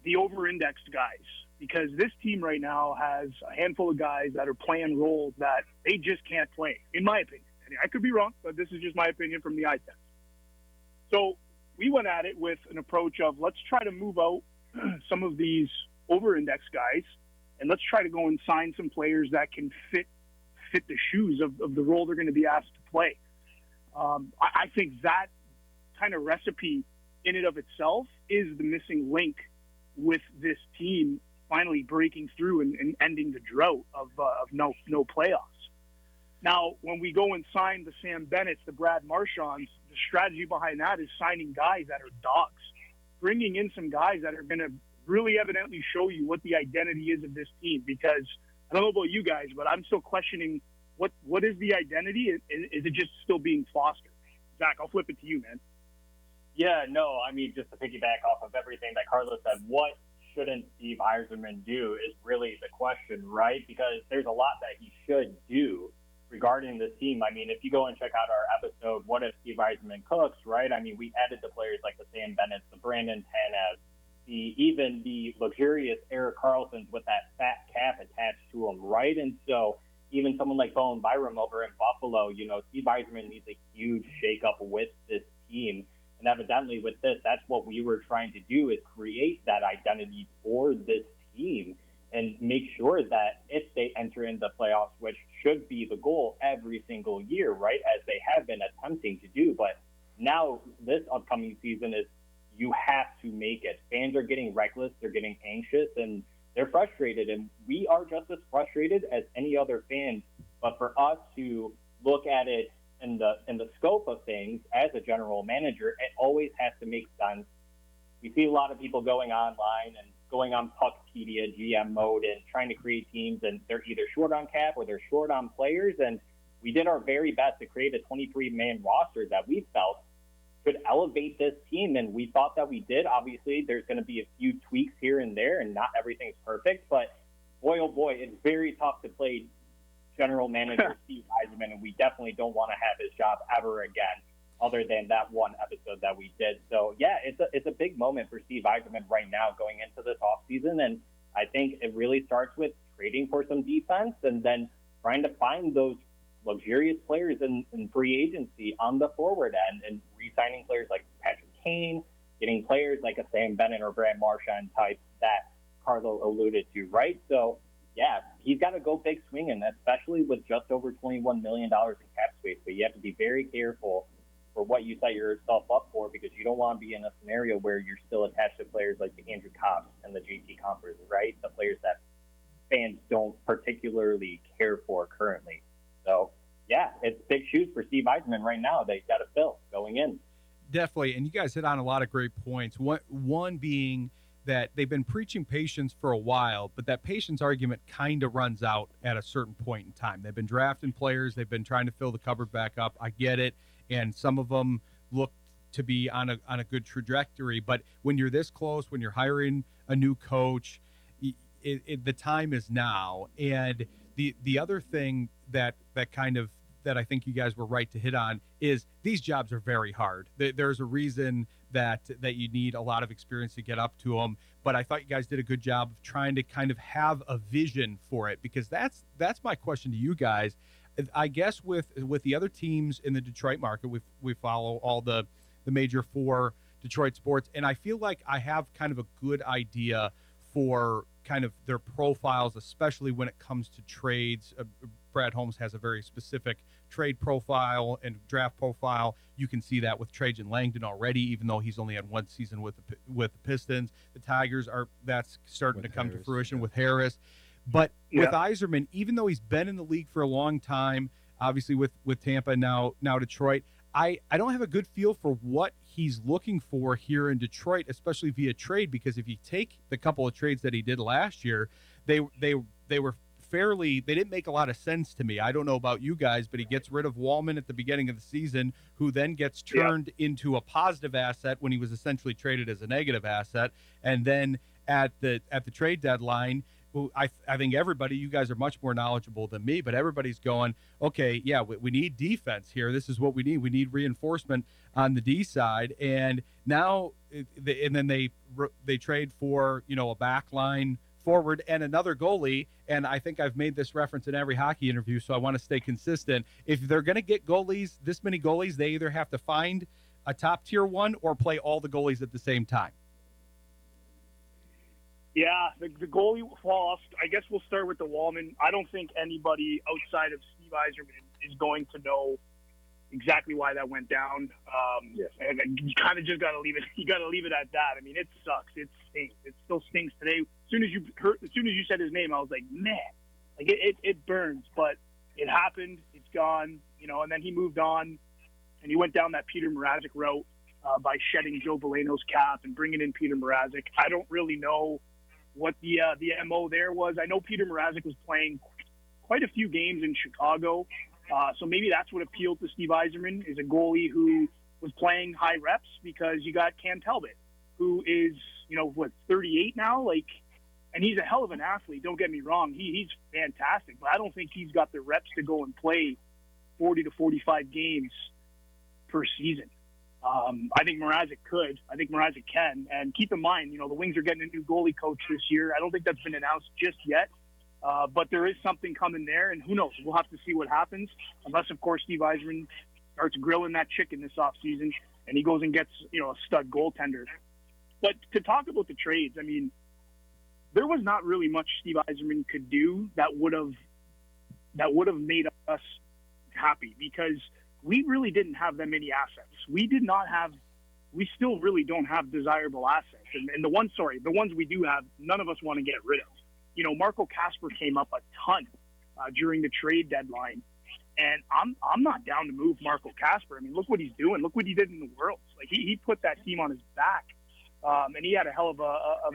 the over-indexed guys. Because this team right now has a handful of guys that are playing roles that they just can't play, in my opinion. I could be wrong, but this is just my opinion from the eye test. So we went at it with an approach of let's try to move out some of these over-indexed guys, and let's try to go and sign some players that can fit the shoes of the role they're going to be asked to play. I think that kind of recipe in and of itself is the missing link with this team finally breaking through and ending the drought of no playoffs. Now, when we go and sign the Sam Bennett's, the Brad Marchands, the strategy behind that is signing guys that are dogs, bringing in some guys that are going to really evidently show you what the identity is of this team. Because I don't know about you guys, but I'm still questioning what is the identity? Is it just still being fostered? Zach, I'll flip it to you, man. Yeah, no, I mean, just to piggyback off of everything that Carlos said, what shouldn't Steve Yzerman do is really the question, right? Because there's a lot that he should do regarding this team. I mean, if you go and check out our episode, What If Steve Yzerman Cooks, right? I mean, we added the players like the Sam Bennett's, the Brandon Tanev, even the luxurious Erik Karlssons with that fat cap attached to him, right? And so even someone like Bowen Byram over in Buffalo, Steve Yzerman needs a huge shakeup with this team. And evidently with this, that's what we were trying to do, is create that identity for this team and make sure that if they enter into the playoffs, which should be the goal every single year, right, as they have been attempting to do. But now this upcoming season is, you have to make it. Fans are getting reckless, they're getting anxious, and they're frustrated. And we are just as frustrated as any other fan. But for us to look at it in the scope of things as a general manager, it always has to make sense. We see a lot of people going online and going on Puckpedia, GM mode, and trying to create teams, and they're either short on cap or they're short on players. And we did our very best to create a 23-man roster that we felt could elevate this team, and we thought that we did. Obviously, there's going to be a few tweaks here and there, and not everything's perfect, but boy, oh boy, it's very tough to play general manager Steve Yzerman, and we definitely don't want to have his job ever again, other than that one episode that we did. So, yeah, it's a big moment for Steve Yzerman right now going into this offseason, and I think it really starts with trading for some defense and then trying to find those luxurious players in free agency on the forward end and re-signing players like Patrick Kane, getting players like a Sam Bennett or Brad Marchand type that Carlo alluded to, right? So, yeah, he's got to go big swinging, especially with just over $21 million in cap space. But you have to be very careful for what you set yourself up for, because you don't want to be in a scenario where you're still attached to players like the Andrew Cops and the JT Compers, right? The players that fans don't particularly care for currently. So, yeah, it's big shoes for Steve Yzerman right now. They've got to fill going in. Definitely, and you guys hit on a lot of great points. One being that they've been preaching patience for a while, but that patience argument kind of runs out at a certain point in time. They've been drafting players. They've been trying to fill the cupboard back up. I get it, and some of them look to be on a good trajectory. But when you're this close, when you're hiring a new coach, the time is now. And the other thing that I think you guys were right to hit on is these jobs are very hard. There's a reason that you need a lot of experience to get up to them. But I thought you guys did a good job of trying to kind of have a vision for it, because that's my question to you guys. I guess with the other teams in the Detroit market, we follow all the major four Detroit sports, and I feel like I have kind of a good idea for kind of their profiles, especially when it comes to trades. Brad Holmes has a very specific trade profile and draft profile. You can see that with Trajan Langdon already, even though he's only had one season with the Pistons. The Tigers that's starting to come to fruition with Harris. But with Yzerman, even though he's been in the league for a long time, obviously with Tampa, now Detroit, I don't have a good feel for what he's looking for here in Detroit, especially via trade, because if you take the couple of trades that he did last year, they were they didn't make a lot of sense to me. I don't know about you guys, but he gets rid of Wallman at the beginning of the season, who then gets turned into a positive asset when he was essentially traded as a negative asset. And then at the trade deadline, I think everybody, you guys are much more knowledgeable than me, but everybody's going, okay, yeah, we need defense here. This is what we need. We need reinforcement on the D side. And now, and then they trade for, a back line forward and another goalie. And I think I've made this reference in every hockey interview, so I want to stay consistent. If they're going to get goalies, this many goalies, they either have to find a top tier one or play all the goalies at the same time. Yeah, the goalie, well, I guess we'll start with the Wallman. I don't think anybody outside of Steve Yzerman is going to know exactly why that went down. And you kind of just got to leave it. You got to leave it at that. I mean, it sucks. It stinks. It still stinks today. As soon as you said his name, I was like, man, like it burns. But it happened. It's gone. And then he moved on, and he went down that Peter Mrazek route by shedding Joe Veleno's cap and bringing in Peter Mrazek. I don't really know what the MO there was. I know Peter Mrazek was playing quite a few games in Chicago, so maybe that's what appealed to Steve Yzerman, is a goalie who was playing high reps, because you got Cam Talbot, who is 38 now, and he's a hell of an athlete. Don't get me wrong, he's fantastic, but I don't think he's got the reps to go and play 40 to 45 games per season. I think Mrazek could. I think Mrazek can. And keep in mind, the Wings are getting a new goalie coach this year. I don't think that's been announced just yet, but there is something coming there, and who knows? We'll have to see what happens, unless, of course, Steve Yzerman starts grilling that chicken this offseason and he goes and gets, a stud goaltender. But to talk about the trades, I mean, there was not really much Steve Yzerman could do that would have made us happy, because we really didn't have that many assets. We still really don't have desirable assets. And the ones we do have, none of us want to get rid of. Marco Kasper came up a ton during the trade deadline. And I'm not down to move Marco Kasper. I mean, look what he's doing. Look what he did in the Worlds. Like, he put that team on his back. And he had a hell of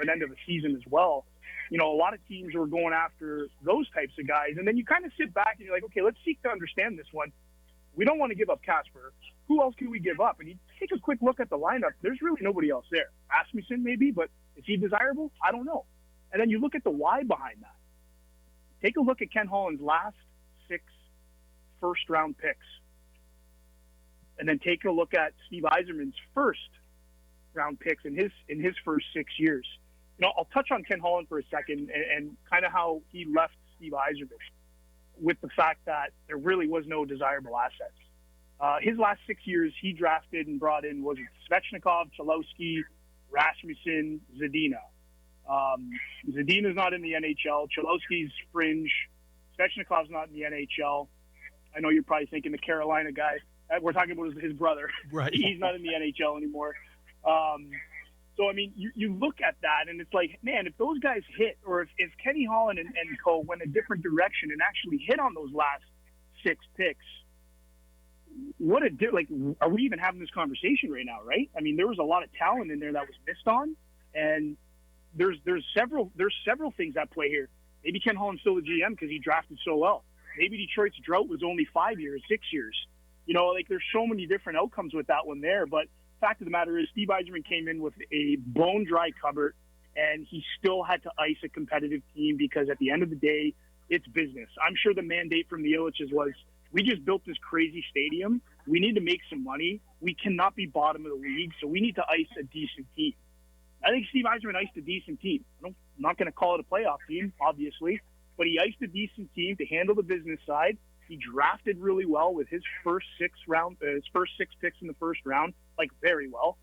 an end of the season as well. A lot of teams were going after those types of guys. And then you kind of sit back and you're like, okay, let's seek to understand this one. We don't want to give up Kasper. Who else can we give up? And you take a quick look at the lineup. There's really nobody else there. Asmussen maybe, but is he desirable? I don't know. And then you look at the why behind that. Take a look at Ken Holland's last 6 first-round picks. And then take a look at Steve Yzerman's first-round picks in his first 6 years. I'll touch on Ken Holland for a second and kind of how he left Steve Yzerman, with the fact that there really was no desirable assets. His last 6 years, he drafted and brought in, was it Svechnikov, Cholowski, Rasmussen, Zadina. Zadina's not in the NHL. Cholowski's fringe. Svechnikov's not in the NHL. I know you're probably thinking the Carolina guy. We're talking about his brother. Right. He's not in the NHL anymore. So, I mean, you look at that, and it's like, man, if those guys hit, or if Kenny Holland and co went a different direction and actually hit on those last 6 picks, are we even having this conversation right now, right? I mean, there was a lot of talent in there that was missed on, and there's several things at play here. Maybe Ken Holland's still the GM because he drafted so well. Maybe Detroit's drought was only 5 years, 6 years. There's so many different outcomes with that one there, but fact of the matter is Steve Yzerman came in with a bone-dry cupboard, and he still had to ice a competitive team because at the end of the day, it's business. I'm sure the mandate from the Ilitches was, we just built this crazy stadium. We need to make some money. We cannot be bottom of the league, so we need to ice a decent team. I think Steve Yzerman iced a decent team. I'm not going to call it a playoff team, obviously, but he iced a decent team to handle the business side. He drafted really well with his first 6 picks in the first round, very well.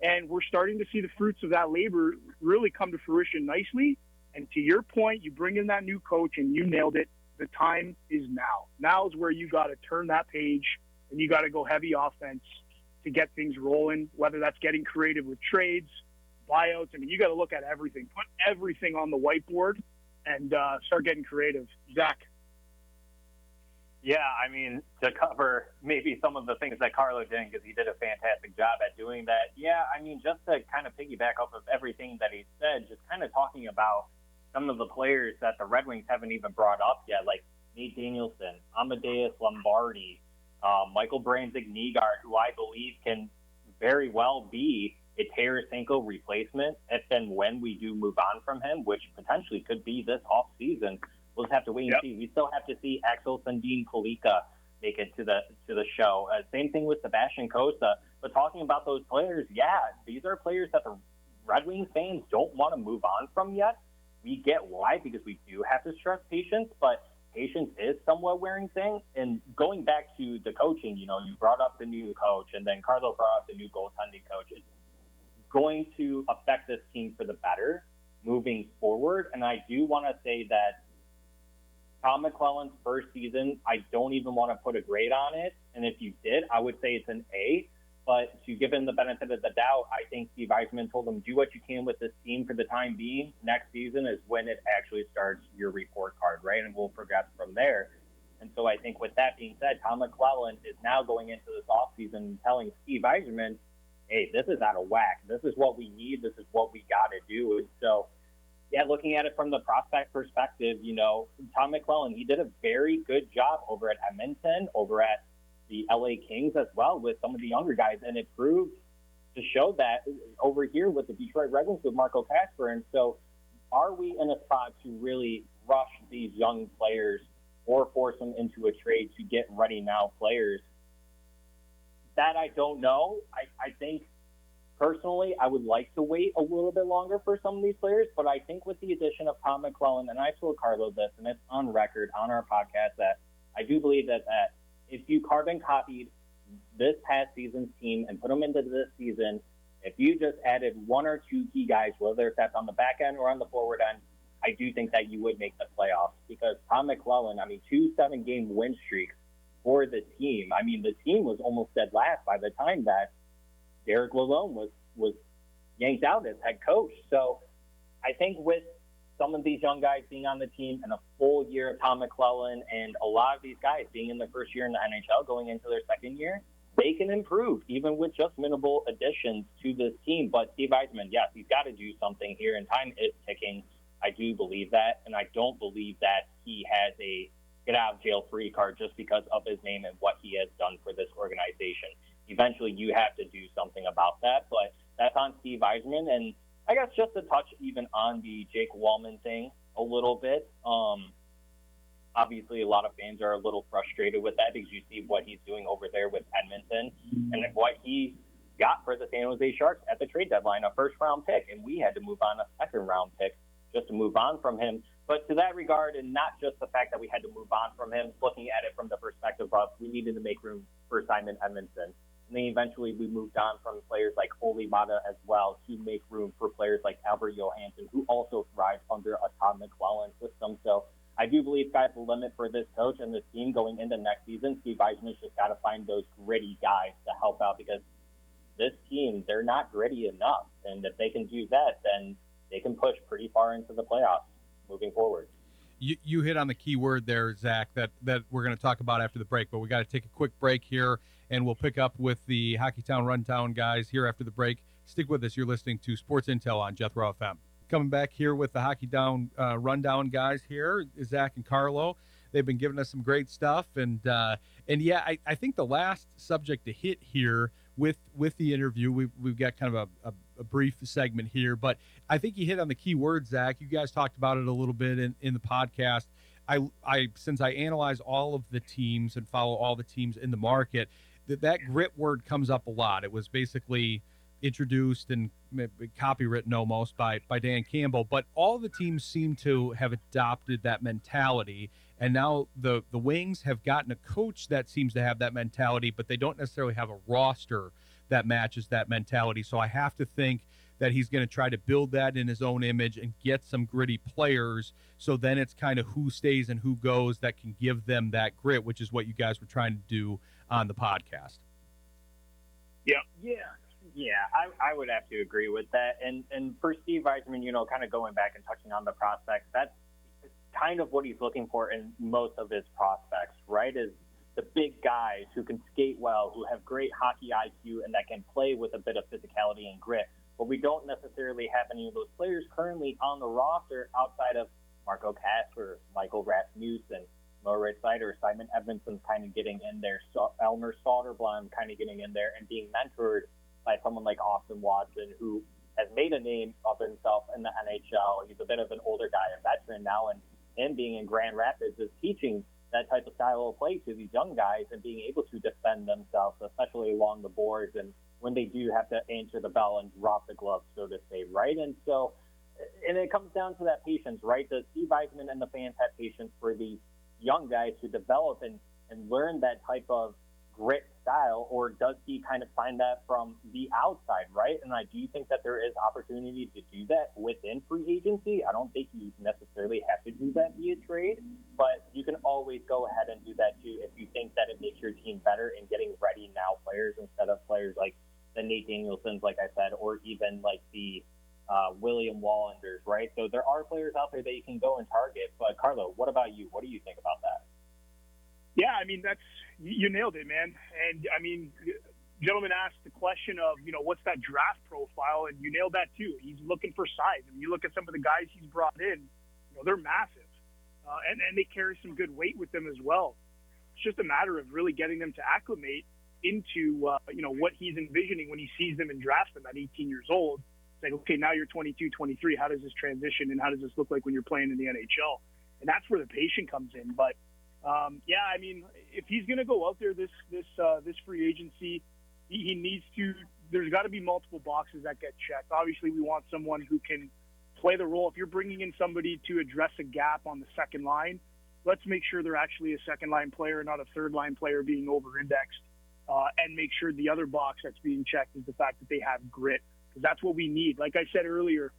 And we're starting to see the fruits of that labor really come to fruition nicely. And to your point, you bring in that new coach and you nailed it. The time is now. Now is where you got to turn that page and you got to go heavy offense to get things rolling, whether that's getting creative with trades, buyouts. I mean, you got to look at everything, put everything on the whiteboard and start getting creative. Zach. Yeah, I mean, to cover maybe some of the things that Carlo did, because he did a fantastic job at doing that. Yeah, I mean, just to kind of piggyback off of everything that he said, just kind of talking about some of the players that the Red Wings haven't even brought up yet, like Nate Danielson, Amadeus Lombardi, Michael Branzig-Nygaard, who I believe can very well be a Tarasenko replacement if and when we do move on from him, which potentially could be this offseason. We'll just have to wait and see. We still have to see Axel Sundin Kolika make it to the show. Same thing with Sebastian Cossa. But talking about those players, yeah, these are players that the Red Wings fans don't want to move on from yet. We get why, because we do have to stress patience, but patience is somewhat wearing thing. And going back to the coaching, you brought up the new coach, and then Carlo brought up the new goaltending coach. It's going to affect this team for the better moving forward. And I do want to say that Tom McClellan's first season, I don't even want to put a grade on it. And if you did, I would say it's an A. But to give him the benefit of the doubt, I think Steve Yzerman told him, do what you can with this team for the time being. Next season is when it actually starts your report card, right? And we'll progress from there. And so I think with that being said, Tom McClellan is now going into this offseason telling Steve Yzerman, hey, this is out of whack. This is what we need. This is what we got to do. And so, yeah, looking at it from the prospect perspective, Tom McClellan, he did a very good job over at Edmonton, over at the LA Kings as well with some of the younger guys. And it proved to show that over here with the Detroit Red Wings with Marco Kasper. And so are we in a spot to really rush these young players or force them into a trade to get ready now players? That I don't know. I think personally, I would like to wait a little bit longer for some of these players, but I think with the addition of Tom McClellan, and I told Carlo this, and it's on record on our podcast, that I do believe that if you carbon copied this past season's team and put them into this season, if you just added one or two key guys, whether that's on the back end or on the forward end, I do think that you would make the playoffs, because Tom McClellan, 2 7-game win streaks for the team. The team was almost dead last by the time that Derek Lalone was yanked out as head coach. So I think with some of these young guys being on the team and a full year of Tom McClellan and a lot of these guys being in their first year in the NHL going into their second year, they can improve even with just minimal additions to this team. But Steve Yzerman, yes, he's got to do something here, and time is ticking. I do believe that, and I don't believe that he has a get-out-of-jail-free card just because of his name and what he has done for this organization. Eventually, you have to do something about that, but that's on Steve Yzerman. And I guess just to touch even on the Jake Wallman thing a little bit, obviously a lot of fans are a little frustrated with that because you see what he's doing over there with Edmonton and what he got for the San Jose Sharks at the trade deadline, a first-round pick, and we had to move on a second-round pick just to move on from him. But to that regard, and not just the fact that we had to move on from him, looking at it from the perspective of we needed to make room for Simon Edmondson. And then eventually we moved on from players like Oli Mata as well to make room for players like Albert Johansson, who also thrived under a Todd McClellan system. So I do believe sky's the limit for this coach and this team going into next season. Steve Yzerman's just got to find those gritty guys to help out, because this team, they're not gritty enough. And if they can do that, then they can push pretty far into the playoffs moving forward. You hit on the key word there, Zach, that we're going to talk about after the break, but we got to take a quick break here, and we'll pick up with the Hockeytown Rundown guys here after the break. Stick with us. You're listening to Sports Intel on Jethro FM. Coming back here with the Hockeytown Rundown guys here, Zach and Carlo. They've been giving us some great stuff, and yeah, I think the last subject to hit here with the interview, we've got kind of a brief segment here, but I think you hit on the key word, Zach. You guys talked about it a little bit in the podcast. I since I analyze all of the teams and follow all the teams in the market, that grit word comes up a lot. It was basically introduced and copywritten almost by Dan Campbell, but all the teams seem to have adopted that mentality, and now the Wings have gotten a coach that seems to have that mentality, but they don't necessarily have a roster that matches that mentality. So I have to think that he's going to try to build that in his own image and get some gritty players, so then it's kind of who stays and who goes that can give them that grit, which is what you guys were trying to do on the podcast. Yeah, I would have to agree with that. And for Steve Yzerman, kind of going back and touching on the prospects, that's kind of what he's looking for in most of his prospects, right? Is the big guys who can skate well, who have great hockey IQ, and that can play with a bit of physicality and grit. But we don't necessarily have any of those players currently on the roster outside of Marco Kasper, Michael Rasmussen, Moritz Seider, Simon Edmondson kind of getting in there, Elmer Soderblom kind of getting in there and being mentored by someone like Austin Watson, who has made a name of himself in the NHL. He's a bit of an older guy, a veteran now, and him being in Grand Rapids is teaching that type of style of play to these young guys and being able to defend themselves, especially along the boards and when they do have to answer the bell and drop the glove, so to say, right? And so, and it comes down to that patience, right? Does Steve Yzerman and the fans have patience for these young guys to develop and learn that type of grit style, or does he kind of find that from the outside, right? And I do think that there is opportunity to do that within free agency. I don't think you necessarily have to do that via trade, but you can always go ahead and do that too if you think that it makes your team better in getting ready now players instead of players like the Nate Danielsons, like I said, or even like the William Wallanders, right? So there are players out there that you can go and target. But Carlo, what about you? What do you think about that? Yeah, you nailed it, man. And gentleman asked the question of, what's that draft profile? And you nailed that too. He's looking for size. You look at some of the guys he's brought in, they're massive. And they carry some good weight with them as well. It's just a matter of really getting them to acclimate into, what he's envisioning when he sees them and drafts them at 18 years old. It's like, okay, now you're 22, 23. How does this transition and how does this look like when you're playing in the NHL? And that's where the patience comes in. But if he's going to go out there this free agency, he needs to. There's got to be multiple boxes that get checked. Obviously, we want someone who can play the role. If you're bringing in somebody to address a gap on the second line, let's make sure they're actually a second line player, not a third line player being over-indexed. and make sure the other box that's being checked is the fact that they have grit, because that's what we need. Like I said earlier,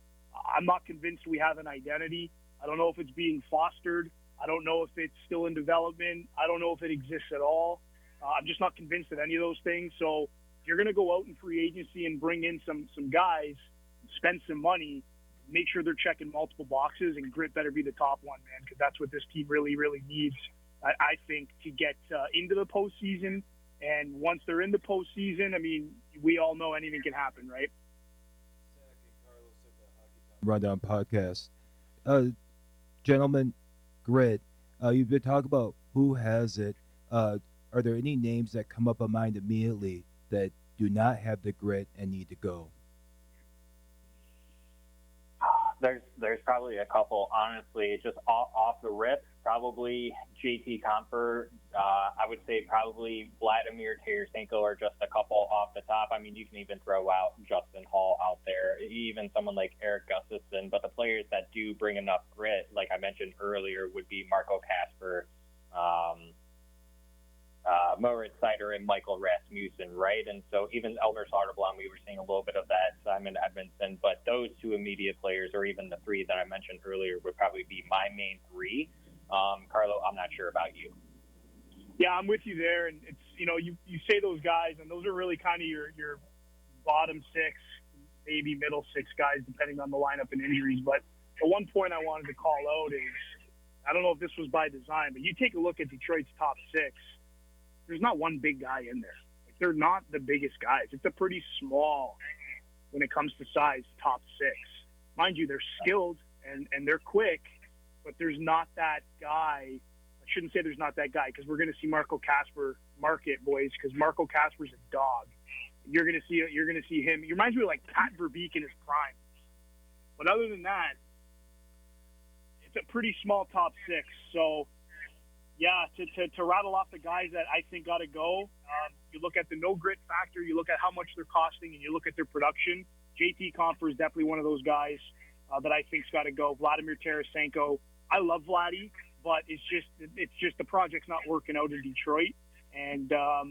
I'm not convinced we have an identity. I don't know if it's being fostered. I don't know if it's still in development. I don't know if it exists at all. I'm just not convinced of any of those things. So if you're going to go out in free agency and bring in some guys, spend some money, make sure they're checking multiple boxes, and grit better be the top one, man, because that's what this team really, really needs, I think, to get into the postseason. And once they're in the postseason, I mean, we all know anything can happen, right? Rundown podcast. Gentlemen, grit. You've been talking about who has it. Are there any names that come up in mind immediately that do not have the grit and need to go? There's probably a couple, honestly, just off the rip. Probably JT Compher. I would say probably Vladimir Tarasenko are just a couple off the top. I mean, you can even throw out Justin Hall out there, even someone like Eric Gustafsson. But the players that do bring enough grit, like I mentioned earlier, would be Marco Kasper, Moritz Seider, and Michael Rasmussen, right? And so even Elmer Soderblom, we were seeing a little bit of that, Simon Edmondson. But those two immediate players, or even the three that I mentioned earlier, would probably be my main three. Carlo, I'm not sure about you. Yeah, I'm with you there. And it's, you say those guys, and those are really kind of your bottom six, maybe middle six guys, depending on the lineup and injuries. But the one point I wanted to call out is, I don't know if this was by design, but you take a look at Detroit's top six, there's not one big guy in there. Like, they're not the biggest guys. It's a pretty small, when it comes to size, top six. Mind you, they're skilled and they're quick, but there's not that guy. I shouldn't say there's not that guy, because we're going to see Marco Kasper market, boys, because Marco Kasper's a dog. You're going to see him. He reminds me of like Pat Verbeek in his prime. But other than that, it's a pretty small top six. So, yeah, to rattle off the guys that I think got to go, you look at the no grit factor, you look at how much they're costing, and you look at their production. JT Compher is definitely one of those guys that I think's got to go. Vladimir Tarasenko, I love Vladdy, but it's just the project's not working out in Detroit. And are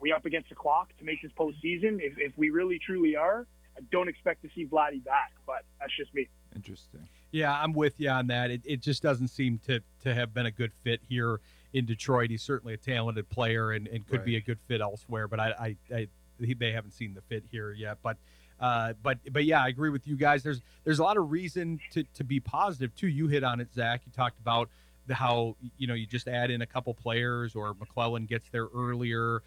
we up against the clock to make this postseason? If we really truly are, I don't expect to see Vladdy back, but that's just me. Interesting. Yeah, I'm with you on that. It just doesn't seem to have been a good fit here in Detroit. He's certainly a talented player and could be a good fit elsewhere, but they haven't seen the fit here yet. But yeah, I agree with you guys. There's a lot of reason to be positive too. You hit on it, Zach. You talked about how you just add in a couple players, or McClellan gets there earlier.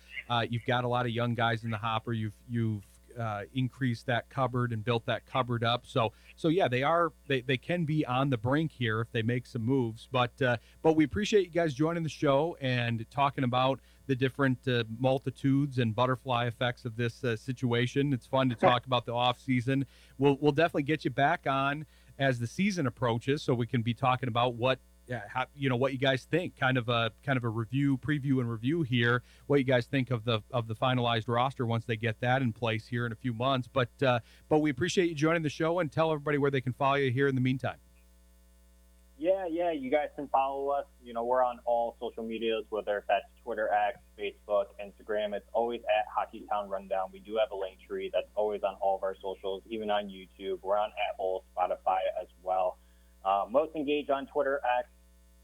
You've got a lot of young guys in the hopper. You've increased that cupboard and built that cupboard up. So yeah, they can be on the brink here if they make some moves. But we appreciate you guys joining the show and talking about the different multitudes and butterfly effects of this situation. It's fun to talk about the off season. We'll definitely get you back on as the season approaches, so we can be talking about what you guys think, kind of a preview and review here, what you guys think of the finalized roster once they get that in place here in a few months. But we appreciate you joining the show, and tell everybody where they can follow you here in the meantime. Yeah, you guys can follow us. We're on all social medias, whether that's Twitter, X, Facebook, Instagram. It's always at Hockeytown Rundown. We do have a link tree that's always on all of our socials, even on YouTube. We're on Apple, Spotify as well. Most engaged on Twitter, X.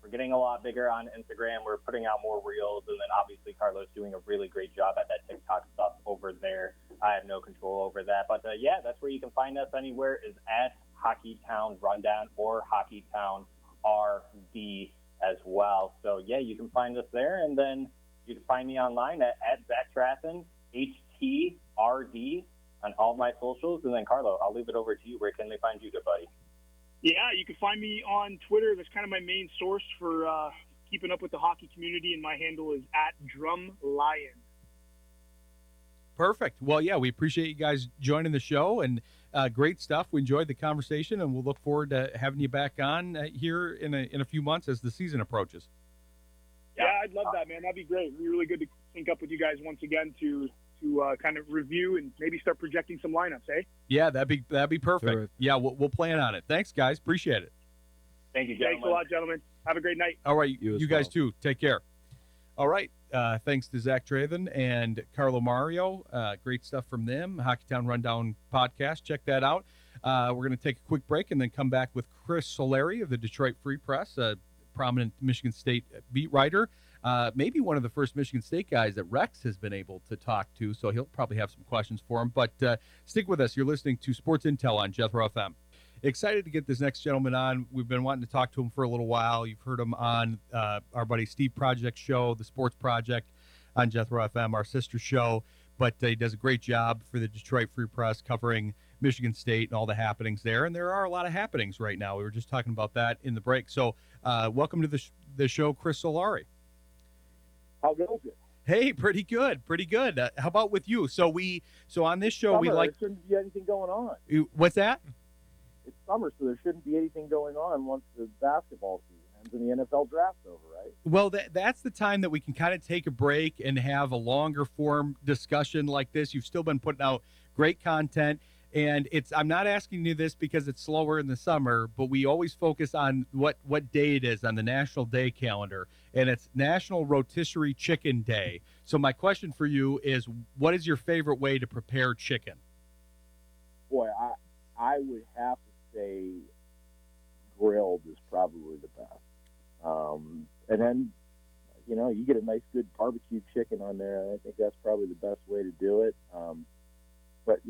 We're getting a lot bigger on Instagram. We're putting out more reels, and then obviously Carlo's doing a really great job at that TikTok stuff over there. I have no control over that. But yeah, that's where you can find us anywhere, is at Hockeytown Rundown or Hockeytown RD as well. So yeah, you can find us there, and then you can find me online at Zack Trathen, HTRD, on all my socials. And then Carlo, I'll leave it over to you. Where can they find you, good buddy? Yeah, you can find me on Twitter. That's kind of my main source for keeping up with the hockey community, and my handle is at DrumLion. Perfect. Well, yeah, we appreciate you guys joining the show, and great stuff. We enjoyed the conversation, and we'll look forward to having you back on here in a few months as the season approaches. Yeah, I'd love that, man. That'd be great. It'd be really good to sync up with you guys once again to kind of review and maybe start projecting some lineups, eh? Yeah, that'd be perfect. Sure. Yeah, we'll plan on it. Thanks, guys. Appreciate it. Thank you, gentlemen. Thanks a lot, gentlemen. Have a great night. All right, You as you guys well. too. Take care. All right, thanks to Zack Trathen and Carlo Mario. Great stuff from them. Hockeytown Rundown podcast. Check that out. We're going to take a quick break and then come back with Chris Solari of the Detroit Free Press, a prominent Michigan State beat writer. Maybe one of the first Michigan State guys that Rex has been able to talk to, so he'll probably have some questions for him. But stick with us. You're listening to Sports Intel on Jethro FM. Excited to get this next gentleman on. We've been wanting to talk to him for a little while. You've heard him on our buddy Steve Project's show, The Sports Project on Jethro FM, our sister show. But he does a great job for the Detroit Free Press covering Michigan State and all the happenings there. And there are a lot of happenings right now. We were just talking about that in the break. So welcome to the show, Chris Solari. How goes it? Hey, pretty good, pretty good. How about with you? So on this show, we like. There shouldn't be anything going on. What's that? It's summer, so there shouldn't be anything going on once the basketball season ends and the NFL draft's over, right? Well, that's the time that we can kind of take a break and have a longer form discussion like this. You've still been putting out great content. And I'm not asking you this because it's slower in the summer, but we always focus on what day it is on the National Day calendar, and it's National Rotisserie Chicken Day. So my question for you is, what is your favorite way to prepare chicken? Boy, I would have to say grilled is probably the best. And then, you get a nice good barbecue chicken on there. I think that's probably the best way to do it. But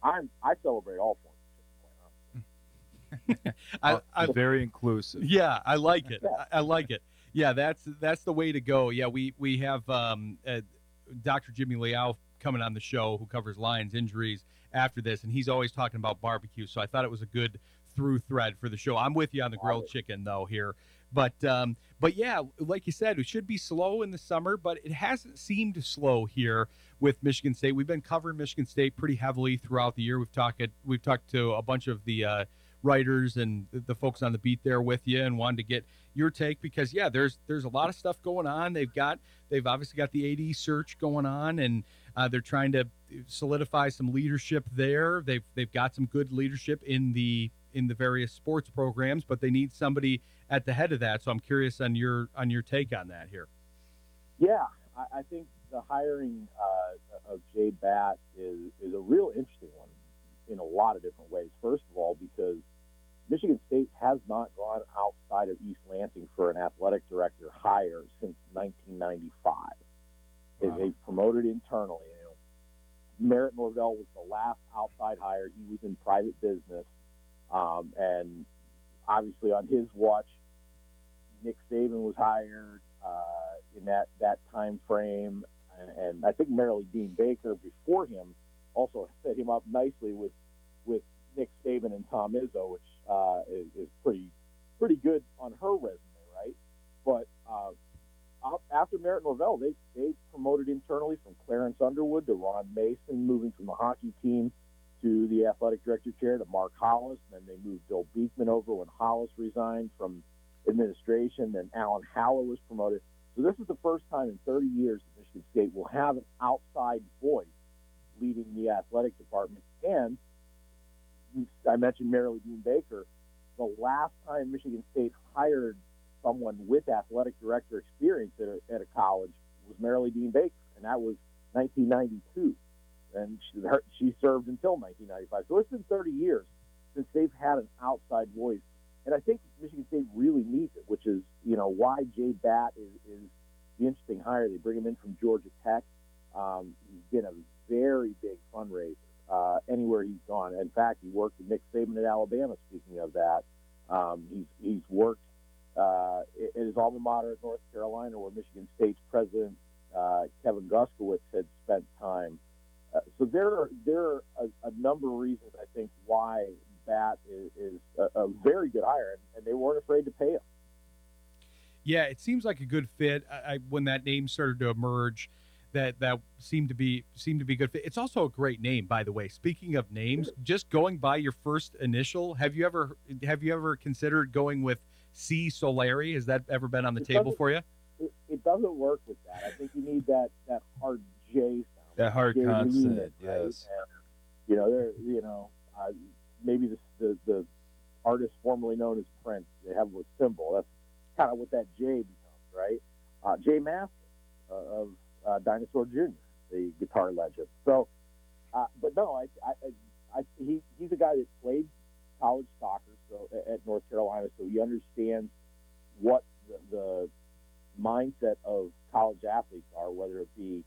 I celebrate all forms of chicken, quite honestly. I'm very inclusive. Yeah, I like it. I like it. Yeah, that's the way to go. Yeah, we have Dr. Jimmy Liao coming on the show who covers Lions injuries after this, and he's always talking about barbecue. So I thought it was a good through thread for the show. I'm with you on the grilled chicken though here. But yeah, like you said, it should be slow in the summer, but it hasn't seemed slow here with Michigan State. We've been covering Michigan State pretty heavily throughout the year. We've talked to a bunch of the writers and the folks on the beat there with you, and wanted to get your take because there's a lot of stuff going on. They've obviously got the AD search going on, and they're trying to solidify some leadership there. They've got some good leadership in the various sports programs, but they need somebody at the head of that. So I'm curious on your take on that here. Yeah, I think the hiring of Jay Batt is a real interesting one in a lot of different ways. First of all, because Michigan State has not gone outside of East Lansing for an athletic director hire since 1995. Wow. They've promoted internally. Merritt Norvell was the last outside hire. He was in private business. And obviously on his watch, Nick Saban was hired in that time frame. And I think Marilee Dean Baker before him also set him up nicely with Nick Saban and Tom Izzo, which is pretty good on her resume, right? But after Merritt Norvell, they promoted internally from Clarence Underwood to Ron Mason, moving from the hockey team to the athletic director chair to Mark Hollis. Then they moved Bill Beekman over when Hollis resigned from administration. Then Alan Haller was promoted. So this is the first time in 30 years that Michigan State will have an outside voice leading the athletic department. And I mentioned Marilee Dean Baker. The last time Michigan State hired someone with athletic director experience at a college was Marilee Dean Baker, and that was 1992. And she served until 1995. So it's been 30 years since they've had an outside voice. And I think Michigan State really needs it, which is, why Jay Batt is the interesting hire. They bring him in from Georgia Tech. He's been a very big fundraiser anywhere he's gone. In fact, he worked with Nick Saban at Alabama, speaking of that. He's worked at his alma mater at North Carolina, where Michigan State's president, Kevin Guskowitz, had spent time. So there are a number of reasons, I think, why Batt is a very good hire, and they weren't afraid to pay him. Yeah, it seems like a good fit. When that name started to emerge, that seemed to be good fit. It's also a great name, by the way. Speaking of names, just going by your first initial, have you ever considered going with C. Solari? Has that ever been on the table for you? It doesn't work with that. I think you need that hard J sound. That hard J consonant, unit, yes. And, maybe the artist formerly known as Prince, they have a symbol. That's kind of what that J becomes, right? Jay Masters, of Dinosaur Jr., the guitar legend. So, but no, he's a guy that played college soccer at North Carolina, so he understands what the mindset of college athletes are, whether it be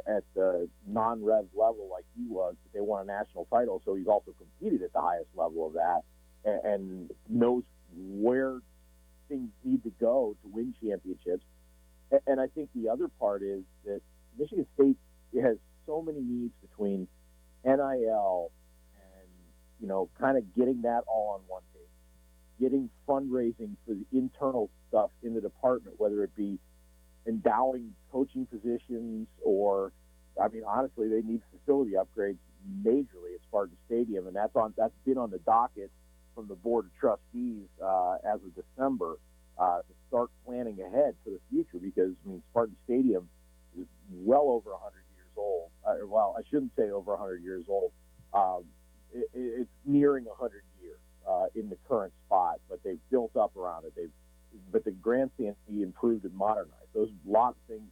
at the non-rev level like he was, but they won a national title, so he's also competed at the highest level of that and knows where things need to go to win championships. And I think the other part is that Michigan State has so many needs between NIL and, kind of getting that all on one page, getting fundraising for the internal stuff in the department, whether it be endowing coaching positions or, honestly, they need facility upgrades majorly at Spartan Stadium, and that's been on the docket from the Board of Trustees as of December to start planning ahead for the future because, Spartan Stadium is well over 100 years old. Well, I shouldn't say over 100 years old. It's nearing 100 years in the current spot, but they've built up around it. But the grandstand be improved and modernized. Those lot of things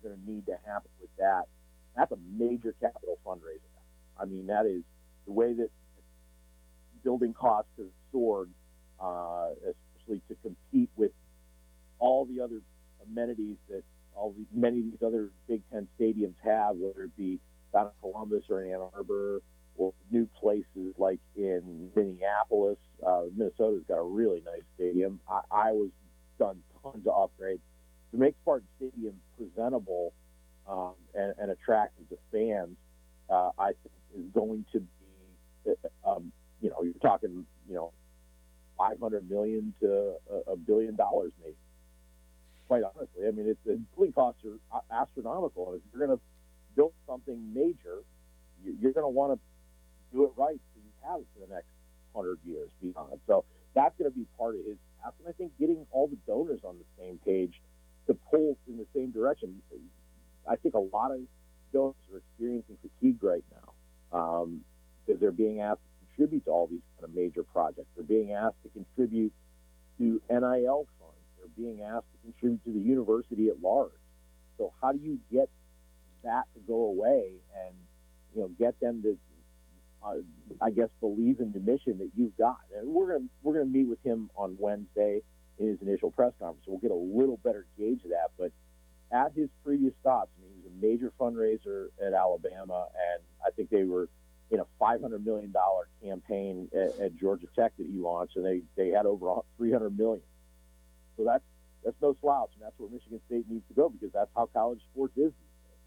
are going to need to happen with that. That's a major capital fundraising. That is the way that building costs have soared, especially to compete with all the other amenities that many of these other Big Ten stadiums have, whether it be down in Columbus or in Ann Arbor or new places like in Minneapolis. Minnesota's got a really nice stadium. Iowa's done tons of upgrades to make Spartan Stadium presentable and attractive to fans. I think is going to be, you're talking, $500 million to $1 billion maybe. Quite honestly, the building costs are astronomical, and if you're going to build something major, you're going to want to do it right so you have it for the next 100 years beyond. So that's going to be part of his task, and I think getting all the donors on the same page to pull in the same direction. I think a lot of donors are experiencing fatigue right now because they're being asked to contribute to all these kind of major projects. They're being asked to contribute to NIL funds. They're being asked to contribute to the university at large. So how do you get that to go away and get them to, believe in the mission that you've got? And we're gonna meet with him on Wednesday in his initial press conference. So we'll get a little better gauge of that. But at his previous stops, he was a major fundraiser at Alabama, and I think they were in a $500 million campaign at Georgia Tech that he launched, and they had over $300 million. So that's no slouch, and that's where Michigan State needs to go because that's how college sports is these days.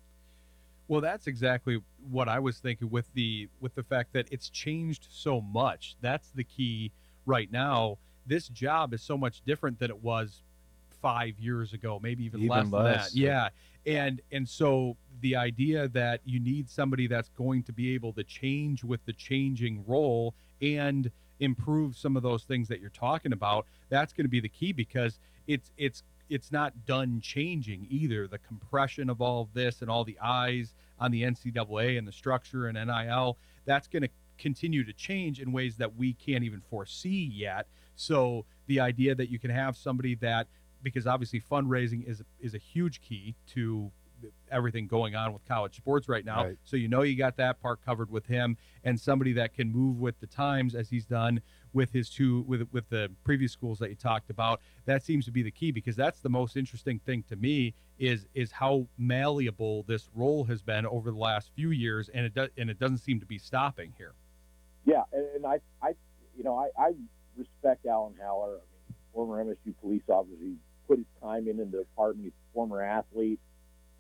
Well, that's exactly what I was thinking with the fact that it's changed so much. That's the key right now. This job is so much different than it was 5 years ago, maybe even less than that. Yeah. And so the idea that you need somebody that's going to be able to change with the changing role and improve some of those things that you're talking about, that's going to be the key because it's not done changing either. The compression of all of this and all the eyes on the NCAA and the structure and NIL, that's going to continue to change in ways that we can't even foresee yet. So the idea that you can have somebody that, because obviously fundraising is a huge key to everything going on with college sports right now. Right. So you got that part covered with him, and somebody that can move with the times as he's done with his with the previous schools that you talked about. That seems to be the key because that's the most interesting thing to me is how malleable this role has been over the last few years, and it doesn't seem to be stopping here. Yeah, and I respect Alan Haller. Former MSU police officer. He put his time in the department. He's a former athlete.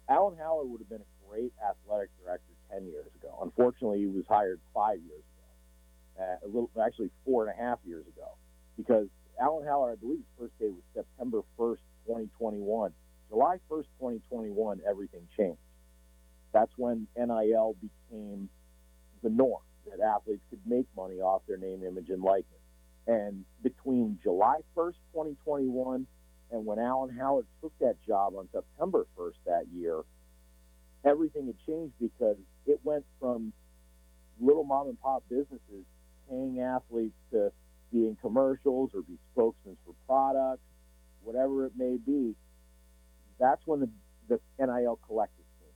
Alan Haller would have been a great athletic director 10 years ago. Unfortunately, he was hired 5 years ago, actually 4.5 years ago, because Alan Haller, I believe his first day was September 1st, 2021. July 1st, 2021, everything changed. That's when NIL became the norm, that athletes could make money off their name, image, and likeness. And between July 1st, 2021, and when Alan Howard took that job on September 1st that year, everything had changed because it went from little mom and pop businesses paying athletes to be in commercials or be spokesmen for products, whatever it may be. That's when the NIL collective came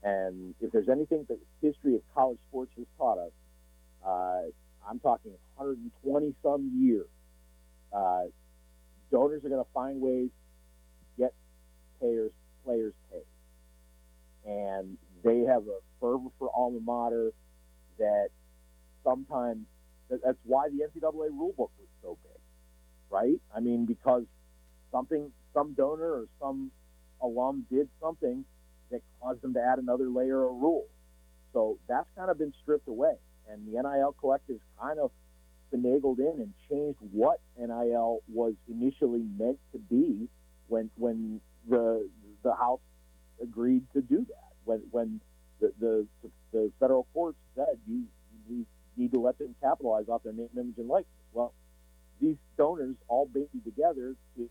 in. And if there's anything that the history of college sports has taught us, I'm talking 120 some years, donors are going to find ways to get players paid. And they have a fervor for alma mater that sometimes, that's why the NCAA rulebook was so big, right? I mean, because some donor or some alum did something that caused them to add another layer of rules. So that's kind of been stripped away. And the NIL collective kind of finagled in and changed what NIL was initially meant to be when the House agreed to do that. When the federal courts said you need to let them capitalize off their name, image, and likeness. Well, these donors all banded together to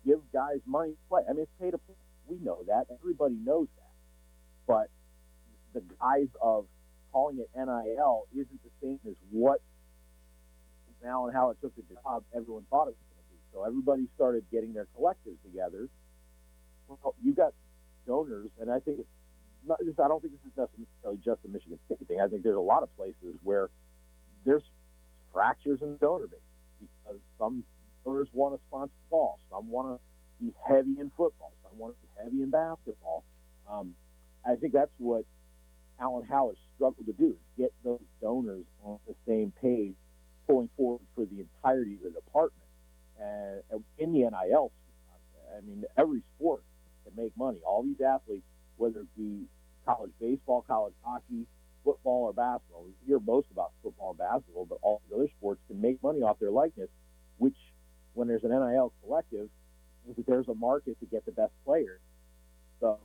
give guys money to play. I mean, it's pay to play. We know that. Everybody knows that. But the guise of calling it NIL isn't the same as what Alan Howard took the job everyone thought it was going to be. So everybody started getting their collectives together. Well, you got donors, and I think it's not just, I don't think this is necessarily just a Michigan State thing. I think there's a lot of places where there's fractures in the donor base because some donors want to sponsor ball, some want to be heavy in football, some want to be heavy in basketball. I think that's what Alan Howard struggled to do, is get those donors on the same page, pulling forward for the entirety of the department. And in the NIL, I mean, every sport can make money. All these athletes, whether it be college baseball, college hockey, football, or basketball. We hear most about football and basketball, but all the other sports can make money off their likeness, which, when there's an NIL collective, there's a market to get the best players. So,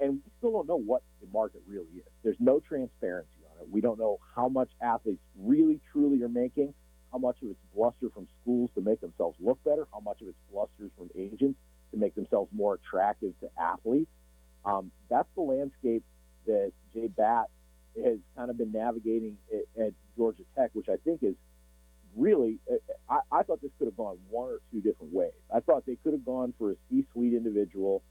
and we still don't know what the market really is. There's no transparency on it. We don't know how much athletes really, truly are making, how much of it's bluster from schools to make themselves look better, how much of it's blusters from agents to make themselves more attractive to athletes. That's the landscape that Jay Batt has kind of been navigating at Georgia Tech, which I think is really, I thought this could have gone one or two different ways. I thought they could have gone for a C-suite individual,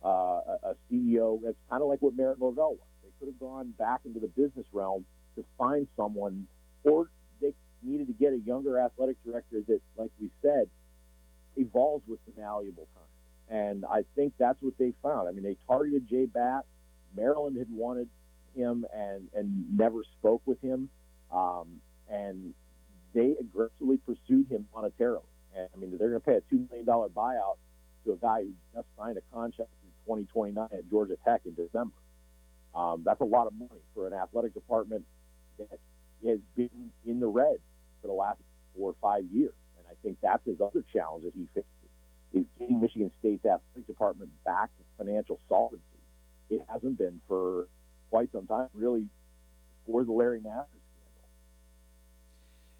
a CEO. That's kind of like what Merritt Norvell was. They could have gone back into the business realm to find someone, or they needed to get a younger athletic director that, like we said, evolves with the malleable time. And I think that's what they found. I mean, they targeted Jay Batt. Maryland had wanted him and never spoke with him. And they aggressively pursued him monetarily. And, I mean, they're going to pay a $2 million buyout to a guy who just signed a contract through 2029 at Georgia Tech in December. That's a lot of money for an athletic department that has been in the red for the last 4 or 5 years. And I think that's his other challenge that he faces, is getting Michigan State's athletic department back to financial solvency. It hasn't been for quite some time, really, for the Larry Nassar scandal.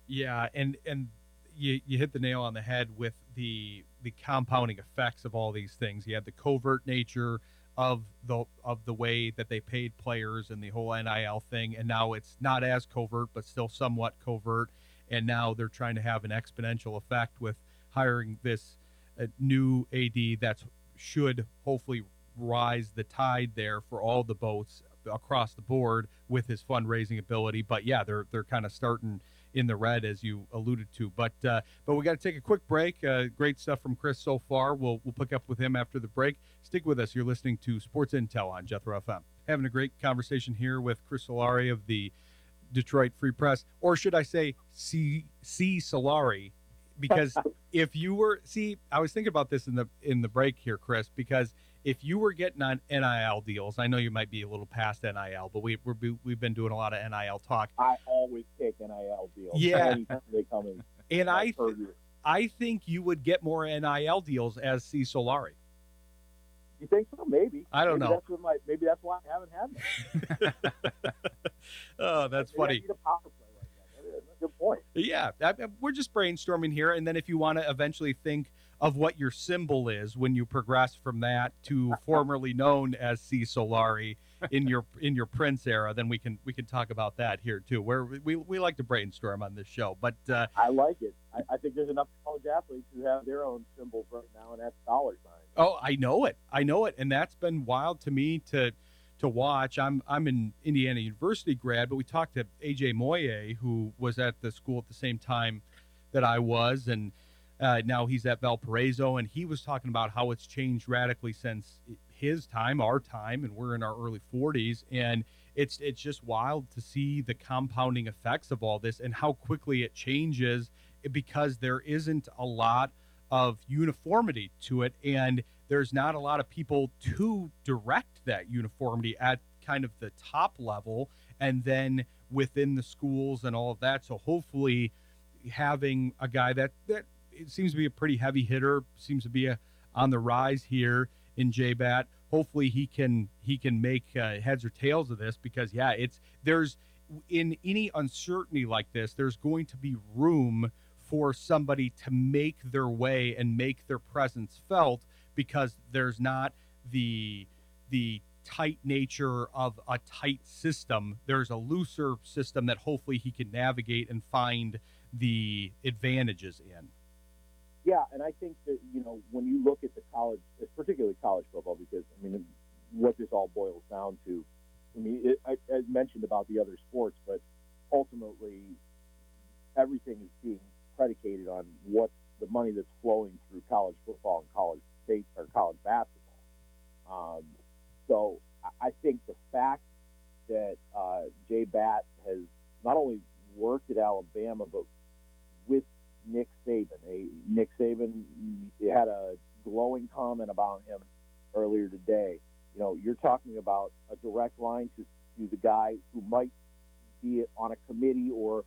Yeah, and you hit the nail on the head with the compounding effects of all these things. You had the covert nature of the way that they paid players and the whole NIL thing, and now it's not as covert, but still somewhat covert. And now they're trying to have an exponential effect with hiring this new AD that should hopefully rise the tide there for all the boats across the board with his fundraising ability. But yeah, they're kind of starting in the red, as you alluded to. But we got to take a quick break. Great stuff from Chris so far. We'll pick up with him after the break. Stick with us. You're listening to Sports Intel on Jethro FM. Having a great conversation here with Chris Solari of the Detroit Free Press, or should I say C. Solari, because if you were, I was thinking about this in the break here, Chris, because if you were getting on NIL deals, I know you might be a little past NIL, but we've been doing a lot of NIL talk. I always take NIL deals. Yeah, anytime they come in. And I think you would get more NIL deals as C. Solari. You think so? Maybe. I don't know. Maybe that's why I haven't had them. Oh, that's maybe funny. I need a power play like that. That's a good point. Yeah, we're just brainstorming here, and then if you want to eventually think of what your symbol is when you progress from that to formerly known as C. Solari in your Prince era, then we can talk about that here too. Where we like to brainstorm on this show, but I like it. I think there's enough college athletes who have their own symbols right now, and that's dollar signs. Oh, I know it, and that's been wild to me to watch. I'm an Indiana University grad, but we talked to AJ Moye, who was at the school at the same time that I was, and now he's at Valparaiso, and he was talking about how it's changed radically since his time, our time, and we're in our early 40s, and it's just wild to see the compounding effects of all this and how quickly it changes, because there isn't a lot of uniformity to it, and there's not a lot of people to direct that uniformity at kind of the top level and then within the schools and all of that. So hopefully having a guy that it seems to be a pretty heavy hitter, seems to be on the rise here in J-Bat. Hopefully he can make heads or tails of this, because there's in any uncertainty like this, there's going to be room for somebody to make their way and make their presence felt, because there's not the tight nature of a tight system. There's a looser system that hopefully he can navigate and find the advantages in. Yeah, and I think that, when you look at the college, particularly college football, because, what this all boils down to, I mentioned about the other sports, but ultimately everything is being predicated on what the money that's flowing through college football and college state or college basketball. So I think the fact that J-Bat has not only worked at Alabama, but with Nick Saban. Nick Saban had a glowing comment about him earlier today. You're talking about a direct line to the guy who might be on a committee or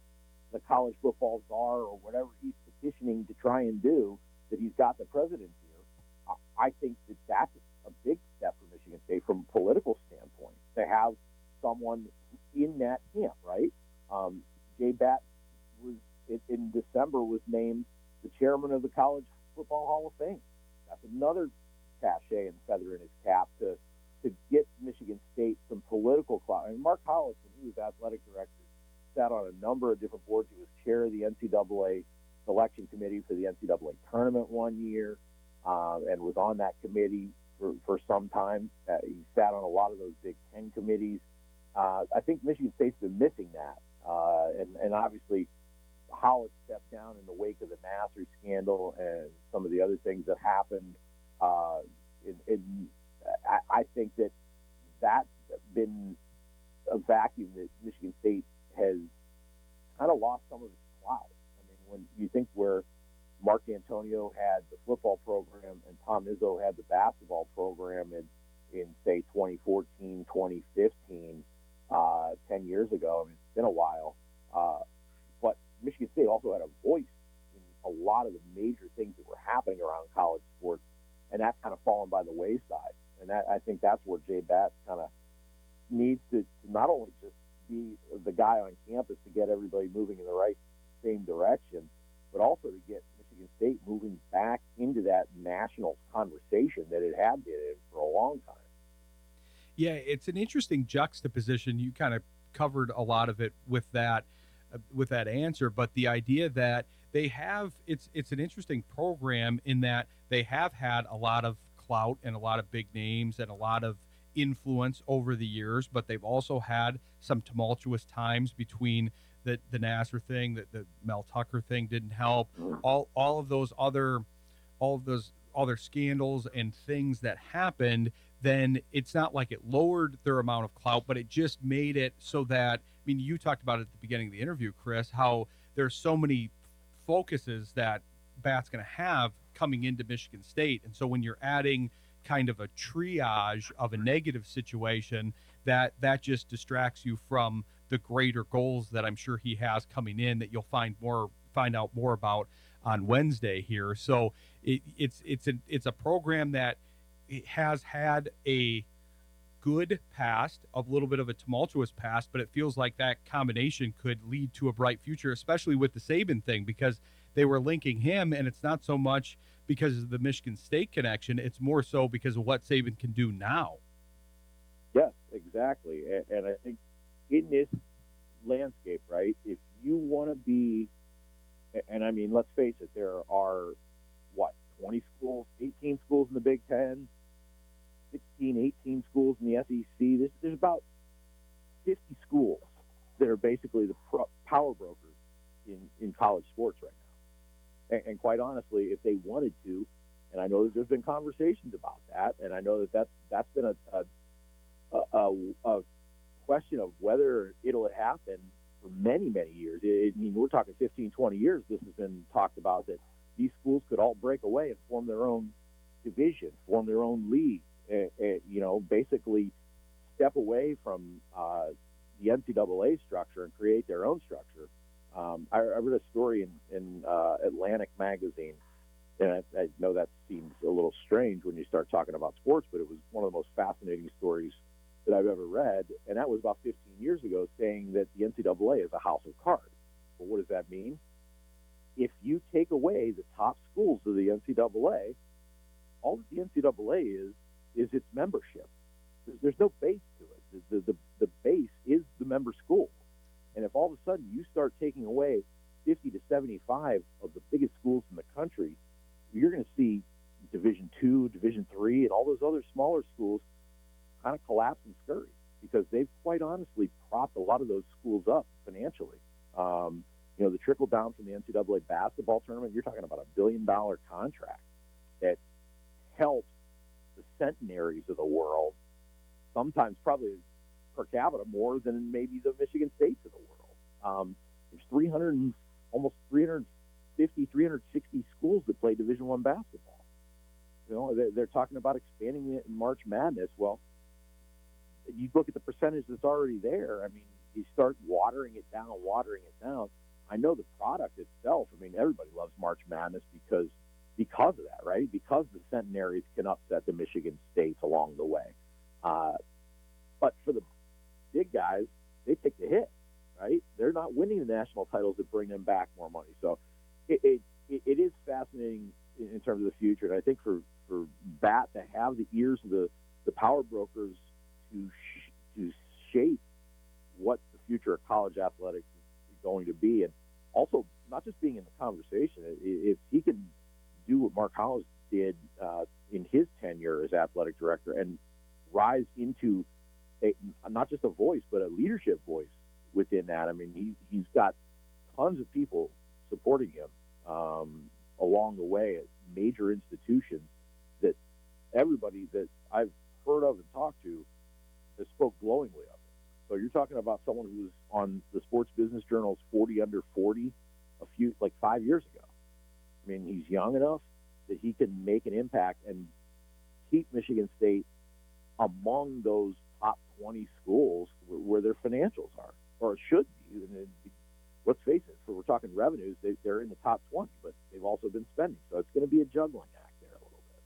the college football czar or whatever he's petitioning to try and do, that he's got the president here. I think that that's a big step for Michigan State from a political standpoint, to have someone in that camp, right? J-Bat was in December was named the chairman of the College Football Hall of Fame. That's another cachet and feather in his cap to get Michigan State some political clout. Mark Hollis, when he was athletic director, sat on a number of different boards. He was chair of the NCAA selection committee for the NCAA tournament one year, and was on that committee for some time. He sat on a lot of those Big Ten committees. I think Michigan State's been missing that, and obviously Hollis stepped down in the wake of the Nassar scandal and some of the other things that happened. I think that that's been a vacuum that Michigan State has kind of lost some of its clout. When you think where Mark D'Antonio had the football program and Tom Izzo had the basketball program in say 2014, 2015, 10 years ago. It's been a while. But Michigan State also had a voice in a lot of the major things that were happening around college sports, and that's kind of fallen by the wayside. And I think that's where J-Bat kind of needs to not only just be the guy on campus to get everybody moving in the same direction, but also to get Michigan State moving back into that national conversation that it had been in for a long time. Yeah, it's an interesting juxtaposition. You kind of covered a lot of it with that answer, but the idea that they have it's an interesting program in that they have had a lot of clout and a lot of big names and a lot of influence over the years, but they've also had some tumultuous times between the Nassar thing, the Mel Tucker thing didn't help, all of those other scandals and things that happened. Then it's not like it lowered their amount of clout, but it just made it so that, you talked about it at the beginning of the interview, Chris, how there's so many focuses that Bat's going to have coming into Michigan State. And so when you're adding kind of a triage of a negative situation, that just distracts you from the greater goals that I'm sure he has coming in, that you'll find out more about on Wednesday here. So it's a program that has had a good past, a little bit of a tumultuous past, but it feels like that combination could lead to a bright future, especially with the Saban thing, because they were linking him, and it's not so much because of the Michigan State connection, it's more so because of what Saban can do now. Yes, exactly. And I think in this landscape, right, if you want to be, and let's face it, there are, 20 schools, 18 schools in the Big Ten, 16, 18 schools in the SEC. There's about 50 schools that are basically the power brokers in college sports right now. And quite honestly, if they wanted to, and I know that there's been conversations about that, and I know that that's been a question of whether it'll happen for many, many years. I mean, we're talking 15, 20 years. This has been talked about, that these schools could all break away and form their own division, form their own league, basically step away from the NCAA structure and create their own structure. I read a story in Atlantic magazine, and I know that seems a little strange when you start talking about sports, but it was one of the most fascinating stories that I've ever read, and that was about 15 years ago, saying that the NCAA is a house of cards. Well, what does that mean? If you take away the top schools of the NCAA, all that the NCAA is its membership. There's no base to it. The base is the member school. And if all of a sudden you start taking away 50 to 75 of the biggest schools in the country, you're going to see Division II, Division III, and all those other smaller schools kind of collapse and scurry, because they've quite honestly propped a lot of those schools up financially. The trickle down from the NCAA basketball tournament, you're talking about $1 billion contract that helps the centenaries of the world, sometimes probably per capita more than maybe the Michigan States of the world. There's almost 350, 360 schools that play Division I basketball. They're talking about expanding it in March Madness. Well, you look at the percentage that's already there. I mean, you start watering it down. I know the product itself. I mean, everybody loves March Madness because of that, right? Because the centenaries can upset the Michigan States along the way. But for the big guys, they take the hit, right? They're not winning the national titles that bring them back more money. So it is fascinating in terms of the future. And I think for BAT to have the ears of the power brokers to shape what the future of college athletics is going to be, and also not just being in the conversation. If he can do what Mark Hollis did in his tenure as athletic director and rise into not just a voice, but a leadership voice within that. I mean, he's got tons of people supporting him along the way at major institutions that everybody that I've heard of and talked to has spoke glowingly of it. So you're talking about someone who was on the Sports Business Journal's 40 Under 40 5 years ago. I mean, he's young enough that he can make an impact and keep Michigan State among those top 20 schools where their financials are, or it should be. And let's face it, if we're talking revenues, they're in the top 20, but they've also been spending. So it's going to be a juggling act there a little bit.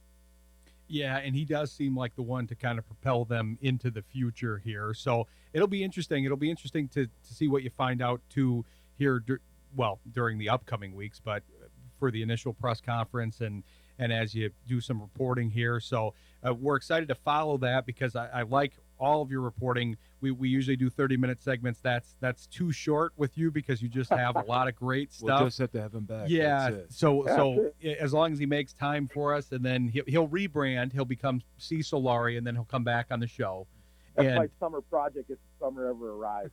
Yeah, and he does seem like the one to kind of propel them into the future here. So it'll be interesting. It'll be interesting to see what you find out too here, during the upcoming weeks, but for the initial press conference and as you do some reporting here. So we're excited to follow that because I like all of your reporting. We usually do 30-minute segments. That's too short with you because you just have a lot of great stuff. We'll just have to have him back. Yeah. So as long as he makes time for us, and then he'll rebrand, he'll become C. Solari, and then he'll come back on the show. That's my summer project if the summer ever arrives.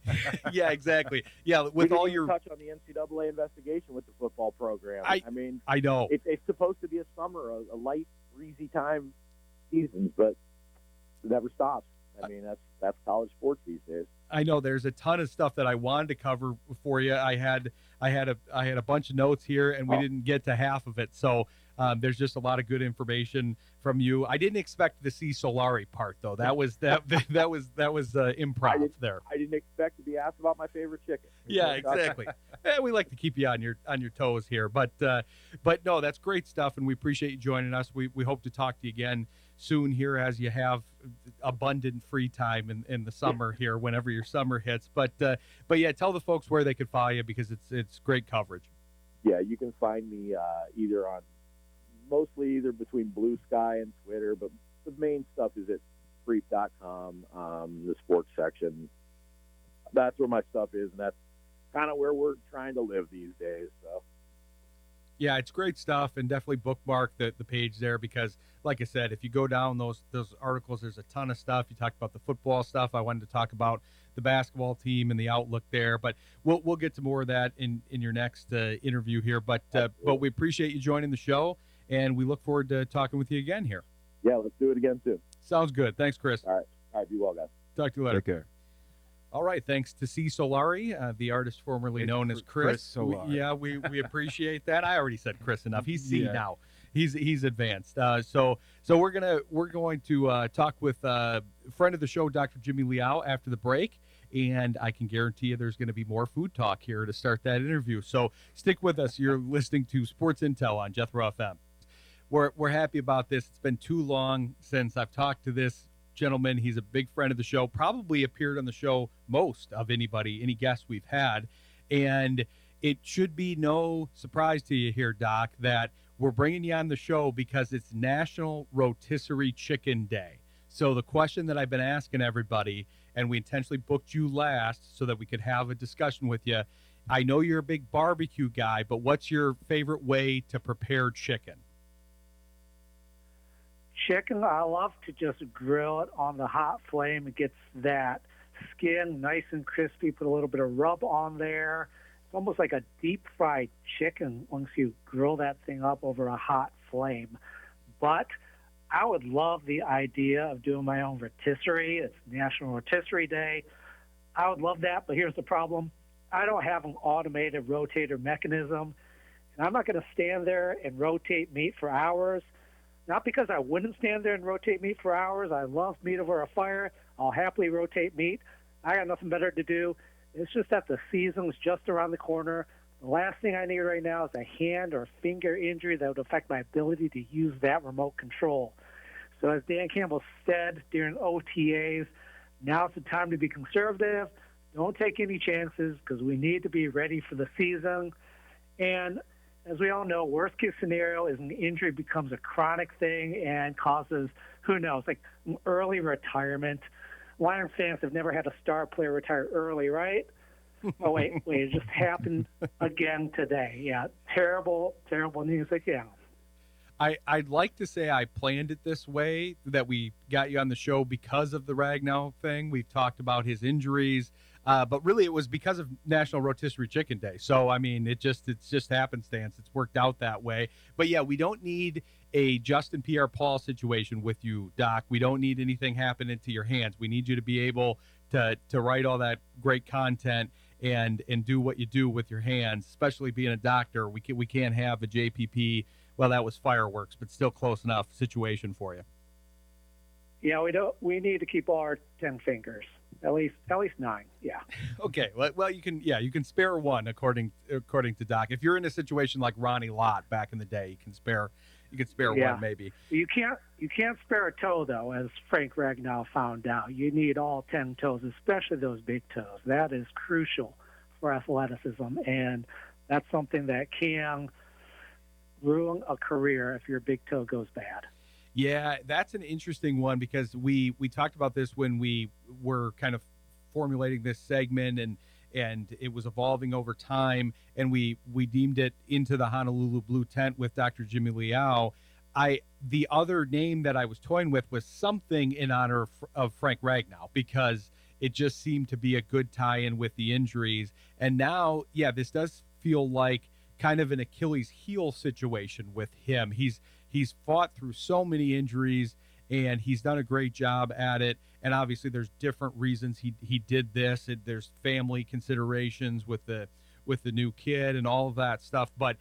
Yeah, exactly. Yeah, with all your touch on the NCAA investigation with the football program. I mean, I know it's supposed to be a summer, a light, breezy time seasons, but it never stops. I mean, that's college sports these days. I know there's a ton of stuff that I wanted to cover for you. I had a bunch of notes here, and we didn't get to half of it. So there's just a lot of good information from you. I didn't expect the C. Solari part though. That was improv there. I didn't expect to be asked about my favorite chicken. Yeah, exactly. We like to keep you on your toes here, but no, that's great stuff, and we appreciate you joining us. We hope to talk to you again soon here as you have abundant free time in the summer here, whenever your summer hits. But yeah, tell the folks where they could follow you because it's great coverage. Yeah, you can find me mostly between Blue Sky and Twitter, but the main stuff is at freep.com, the sports section. That's where my stuff is, and that's kind of where we're trying to live these days. So Yeah, it's great stuff, and definitely bookmark the page there because, like I said, if you go down those articles, there's a ton of stuff. You talked about the football stuff. I wanted to talk about the basketball team and the outlook there, but we'll get to more of that in your next interview here. But we appreciate you joining the show, and we look forward to talking with you again here. Yeah, let's do it again soon. Sounds good. Thanks, Chris. All right, be well, guys. Talk to you later. Take care. All right, thanks to C. Solari, the artist formerly known as Chris. Solari. We appreciate that. I already said Chris enough. He's C now. He's advanced. So we're going to talk with a friend of the show, Dr. Jimmy Liao, after the break, and I can guarantee you there's going to be more food talk here to start that interview. So stick with us. You're listening to Sports Intel on Jethro FM. We're happy about this. It's been too long since I've talked to this gentleman. He's a big friend of the show, probably appeared on the show most of any guest we've had. And it should be no surprise to you here, Doc, that we're bringing you on the show because it's National Rotisserie Chicken Day. So the question that I've been asking everybody, and we intentionally booked you last so that we could have a discussion with you. I know you're a big barbecue guy, but what's your favorite way to prepare chicken? Chicken, I love to just grill it on the hot flame. It gets that skin nice and crispy, put a little bit of rub on there. It's almost like a deep fried chicken once you grill that thing up over a hot flame. But I would love the idea of doing my own rotisserie. It's National Rotisserie Day. I would love that, but here's the problem. I don't have an automated rotator mechanism, and I'm not going to stand there and rotate meat for hours. Not because I wouldn't stand there and rotate meat for hours. I love meat over a fire. I'll happily rotate meat. I got nothing better to do. It's just that the season's just around the corner. The last thing I need right now is a hand or finger injury that would affect my ability to use that remote control. So as Dan Campbell said during OTAs, now's the time to be conservative. Don't take any chances because we need to be ready for the season. And as we all know, worst case scenario is an injury becomes a chronic thing and causes, who knows, like early retirement. Lions fans have never had a star player retire early, right? Oh, wait, it just happened again today. Yeah, terrible news again. I'd like to say I planned it this way, that we got you on the show because of the Ragnow thing. We've talked about his injuries. But really, it was because of National Rotisserie Chicken Day. So, I mean, it's just happenstance. It's worked out that way. But, yeah, we don't need a Justin Pierre-Paul situation with you, Doc. We don't need anything happening to your hands. We need you to be able to write all that great content and do what you do with your hands, especially being a doctor. We can't have a JPP, well, that was fireworks, but still close enough situation for you. Yeah, we need to keep all our 10 fingers. At least 9. Yeah. Okay. Well, you can spare one according to Doc. If you're in a situation like Ronnie Lott back in the day, you can spare one maybe. You can't spare a toe though, as Frank Ragnow found out. You need all 10 toes, especially those big toes. That is crucial for athleticism, and that's something that can ruin a career if your big toe goes bad. Yeah, that's an interesting one because we talked about this when we were kind of formulating this segment and it was evolving over time, and we deemed it Into the Honolulu Blue Tent with Dr. Jimmy Liao. The other name that I was toying with was something in honor of Frank Ragnow because it just seemed to be a good tie-in with the injuries. And now, yeah, this does feel like kind of an Achilles heel situation with him. He's fought through so many injuries, and he's done a great job at it. And obviously, there's different reasons he did this. There's family considerations with the new kid and all of that stuff. But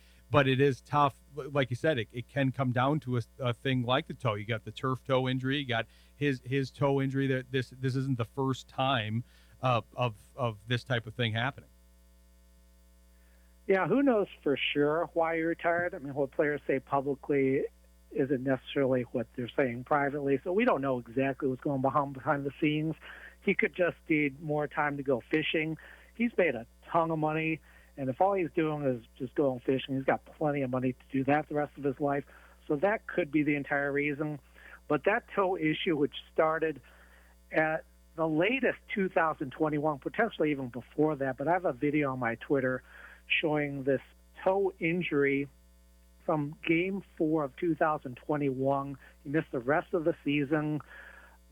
it is tough. Like you said, it can come down to a thing like the toe. You got the turf toe injury. You got his toe injury. That this isn't the first time of this type of thing happening. Yeah, who knows for sure why he retired? I mean, what players say publicly isn't necessarily what they're saying privately, so we don't know exactly what's going on behind the scenes. He could just need more time to go fishing. He's made a ton of money, and if all he's doing is just going fishing, he's got plenty of money to do that the rest of his life, so that could be the entire reason. But that toe issue, which started at the latest 2021, potentially even before that, but I have a video on my Twitter showing this toe injury from Game 4 of 2021. He missed the rest of the season.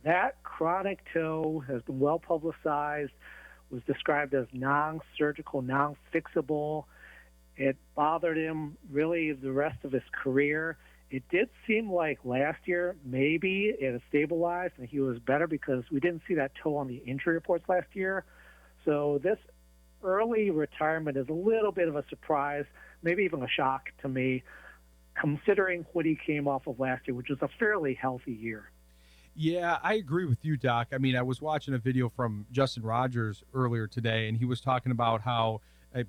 That chronic toe has been well publicized, was described as non-surgical, non-fixable. It bothered him really the rest of his career. It did seem like last year maybe it had stabilized and he was better because we didn't see that toe on the injury reports last year. So this early retirement is a little bit of a surprise, maybe even a shock to me, considering what he came off of last year, which was a fairly healthy year. Yeah, I agree with you, Doc. I mean, I was watching a video from Justin Rogers earlier today, and he was talking about how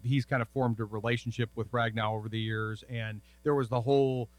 he's kind of formed a relationship with Ragnow over the years, and there was the whole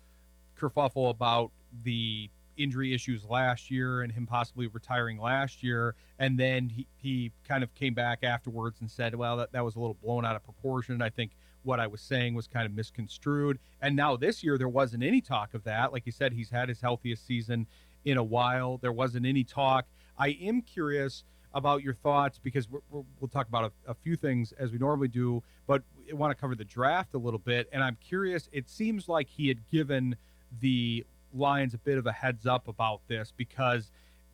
kerfuffle about the injury issues last year and him possibly retiring last year, and then he kind of came back afterwards and said, well, that was a little blown out of proportion. I think what I was saying was kind of misconstrued, and now this year there wasn't any talk of that. Like you said, he's had his healthiest season in a while. There wasn't any talk. I am curious about your thoughts because we'll talk about a few things as we normally do, but I want to cover the draft a little bit, and I'm curious. It seems like he had given the Lions a bit of a heads up about this because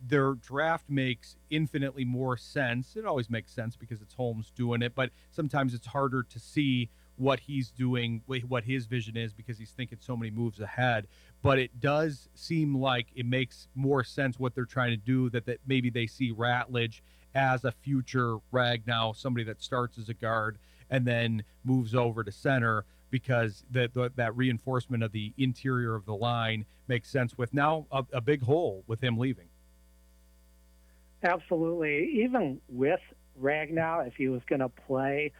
their draft makes infinitely more sense. It always makes sense because it's Holmes doing it, but sometimes it's harder to see what he's doing, what his vision is, because he's thinking so many moves ahead. But it does seem like it makes more sense what they're trying to do, that maybe they see Ratledge as a future Ragnow, somebody that starts as a guard and then moves over to center, because that reinforcement of the interior of the line makes sense with now a big hole with him leaving. Absolutely. Even with Ragnow, if he was going to play,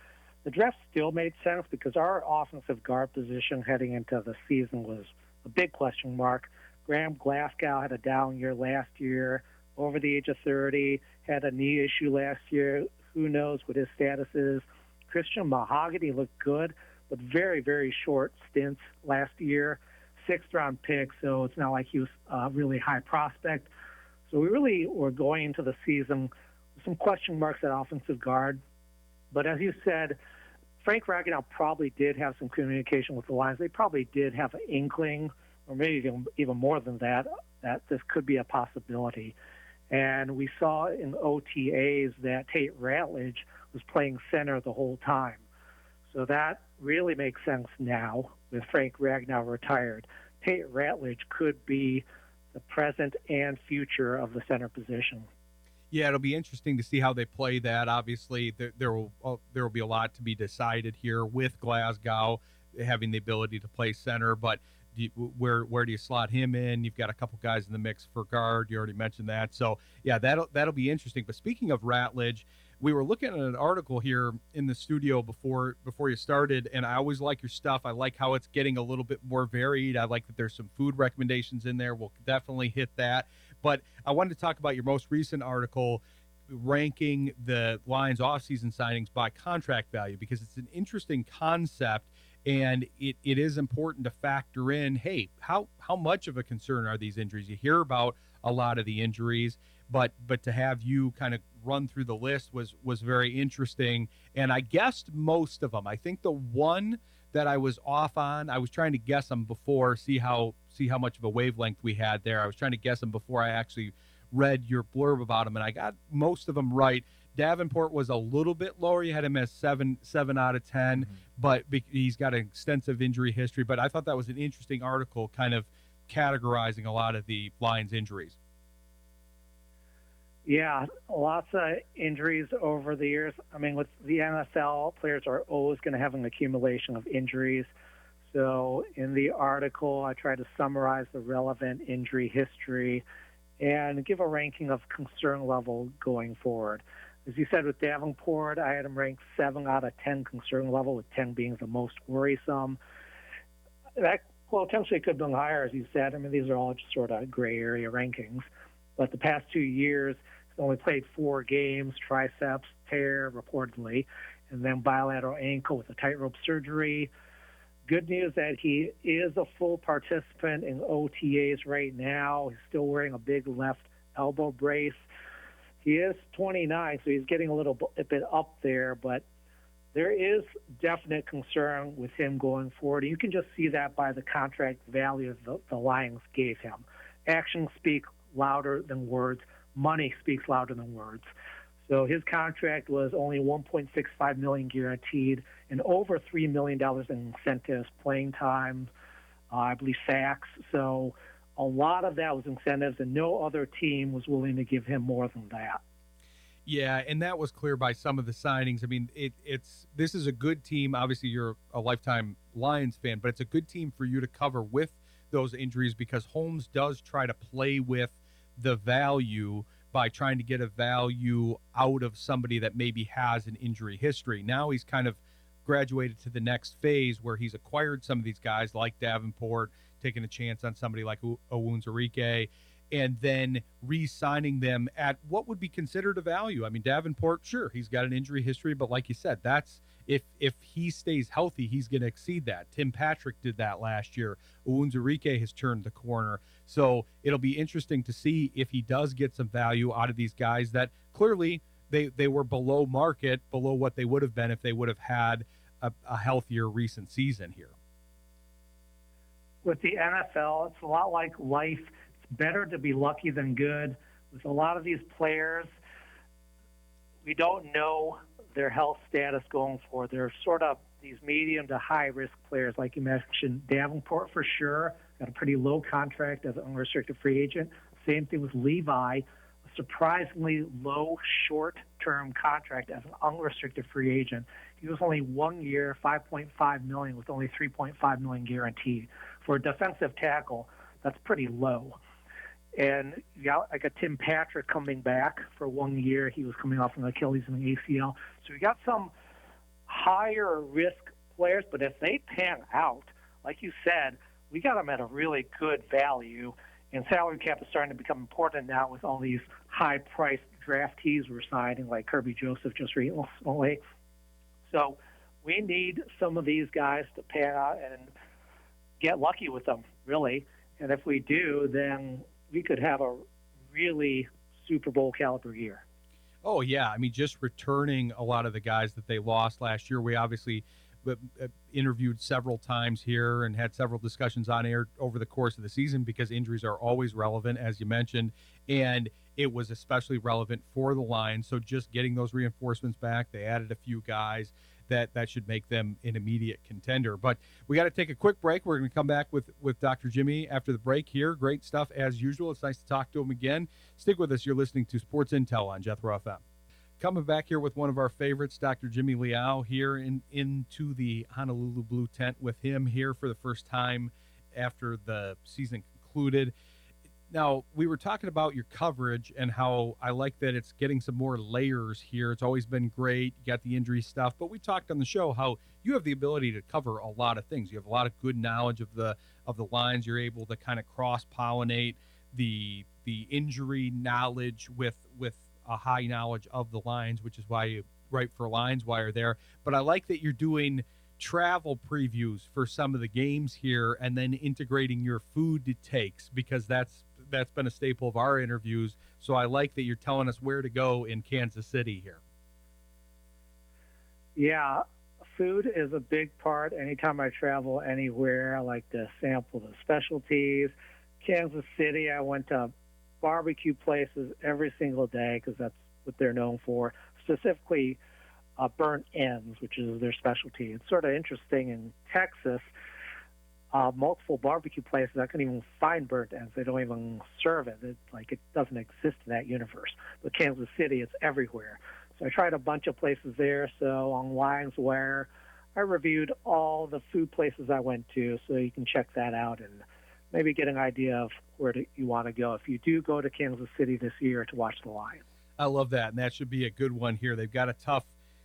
the draft still made sense because our offensive guard position heading into the season was a big question mark. Graham Glasgow had a down year last year, over the age of 30, had a knee issue last year. Who knows what his status is? Christian Mahogany looked good, but very, very short stints last year. 6th-round pick, so it's not like he was a really high prospect. So we really were going into the season with some question marks at offensive guard. But as you said, Frank Ragnow probably did have some communication with the Lions. They probably did have an inkling, or maybe even more than that, that this could be a possibility. And we saw in OTAs that Tate Ratledge was playing center the whole time. So that really makes sense now with Frank Ragnow retired. Tate Ratledge could be the present and future of the center position. Yeah, it'll be interesting to see how they play that. Obviously, there will be a lot to be decided here with Glasgow having the ability to play center, but where do you slot him in? You've got a couple guys in the mix for guard. You already mentioned that. So, yeah, that'll be interesting. But speaking of Ratledge, we were looking at an article here in the studio before you started, and I always like your stuff. I like how it's getting a little bit more varied. I like that there's some food recommendations in there. We'll definitely hit that. But I wanted to talk about your most recent article ranking the Lions offseason signings by contract value, because it's an interesting concept, and it is important to factor in, hey, how much of a concern are these injuries? You hear about a lot of the injuries, but to have you kind of run through the list was very interesting, and I guessed most of them. I think the one that I was off on, I was trying to guess them before, see how much of a wavelength we had there. I was trying to guess them before I actually read your blurb about them, and I got most of them right. Davenport was a little bit lower. You had him as 7 out of 10, but he's got an extensive injury history. But I thought that was an interesting article, kind of categorizing a lot of the Lions' injuries. Yeah, lots of injuries over the years. I mean, with the NFL, players are always going to have an accumulation of injuries. So in the article, I try to summarize the relevant injury history and give a ranking of concern level going forward. As you said with Davenport, I had him ranked 7 out of 10 concern level, with 10 being the most worrisome. That potentially could have been higher, as you said. I mean, these are all just sort of gray area rankings. But the past 2 years, he's only played 4 games, triceps tear reportedly, and then bilateral ankle with a tightrope surgery. Good news that he is a full participant in OTAs right now. He's still wearing a big left elbow brace. He is 29, so he's getting a little bit up there, but there is definite concern with him going forward. You can just see that by the contract value the Lions gave him. Actions speak louder than words. Money speaks louder than words. So his contract was only $1.65 million guaranteed and over $3 million in incentives, playing time, I believe sacks. So a lot of that was incentives, and no other team was willing to give him more than that. Yeah, and that was clear by some of the signings. I mean, this is a good team. Obviously, you're a lifetime Lions fan, but it's a good team for you to cover with those injuries because Holmes does try to play with the value by trying to get a value out of somebody that maybe has an injury history. Now he's kind of graduated to the next phase where he's acquired some of these guys like Davenport, taking a chance on somebody like Owunzarike, and then re-signing them at what would be considered a value. I mean, Davenport, sure, he's got an injury history, but like you said, that's if he stays healthy, he's going to exceed that. Tim Patrick did that last year. Owunzarike has turned the corner. So it'll be interesting to see if he does get some value out of these guys that clearly they were below market, below what they would have been if they would have had a healthier recent season here. With the NFL, it's a lot like life. It's better to be lucky than good. With a lot of these players, we don't know their health status going forward. They're sort of these medium to high-risk players, like you mentioned. Davenport, for sure, got a pretty low contract as an unrestricted free agent. Same thing with Levi, a surprisingly low short-term contract as an unrestricted free agent. He was only 1 year, $5.5 million, with only $3.5 million guaranteed. For a defensive tackle, that's pretty low. And you got like a Tim Patrick coming back for 1 year. He was coming off an Achilles and an ACL. So we got some higher risk players, but if they pan out, like you said, we got them at a really good value. And salary cap is starting to become important now with all these high-priced draftees we're signing, like Kirby Joseph just recently. So we need some of these guys to pan out and get lucky with them, really. And if we do, then we could have a really Super Bowl caliber year. Oh, yeah. I mean, just returning a lot of the guys that they lost last year. We obviously interviewed several times here and had several discussions on air over the course of the season because injuries are always relevant, as you mentioned. And it was especially relevant for the Lions. So just getting those reinforcements back, they added a few guys that should make them an immediate contender. But we got to take a quick break. We're going to come back with Dr. Jimmy after the break here. Great stuff as usual. It's nice to talk to him again. Stick with us. You're listening to Sports Intel on Jethro FM. Coming back here with one of our favorites, Dr. Jimmy Liao, here into the Honolulu Blue Tent with him here for the first time after the season concluded. Now, we were talking about your coverage and how I like that it's getting some more layers here. It's always been great. You got the injury stuff, but we talked on the show how you have the ability to cover a lot of things. You have a lot of good knowledge of the lines. You're able to kind of cross-pollinate the injury knowledge with a high knowledge of the lines, which is why you write for Lines Wire there. But I like that you're doing travel previews for some of the games here and then integrating your food takes because that's been a staple of our interviews. So I like that you're telling us where to go in Kansas City here. Yeah, food is a big part. Anytime I travel anywhere, I like to sample the specialties. Kansas City, I went to barbecue places every single day because that's what they're known for, specifically burnt ends, which is their specialty. It's sort of interesting in Texas. Multiple barbecue places, I couldn't even find burnt ends. They don't even serve it. It doesn't exist in that universe. But Kansas City, it's everywhere. So I tried a bunch of places there. So on Lines Wire, I reviewed all the food places I went to, so you can check that out and maybe get an idea of where you want to go if you do go to Kansas City this year to watch the Lions. I love that, and that should be a good one here. They've got a tough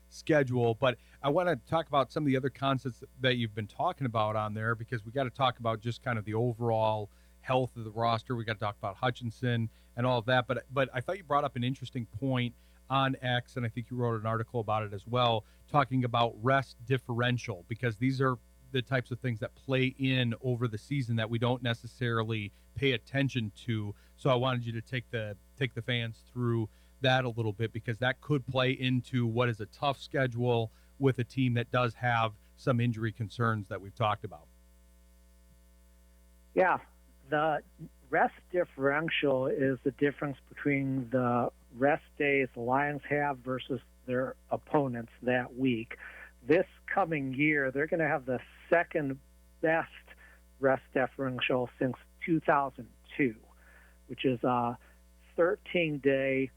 schedule, but I want to talk about some of the other concepts that you've been talking about on there because we got to talk about just kind of the overall health of the roster. We got to talk about Hutchinson and all of that, but I thought you brought up an interesting point on X, and I think you wrote an article about it as well, talking about rest differential, because these are the types of things that play in over the season that we don't necessarily pay attention to. So I wanted you to take the fans through that a little bit because that could play into what is a tough schedule with a team that does have some injury concerns that we've talked about. Yeah, the rest differential is the difference between the rest days the Lions have versus their opponents that week. This coming year, they're going to have the second best rest differential since 2002, which is a 13-day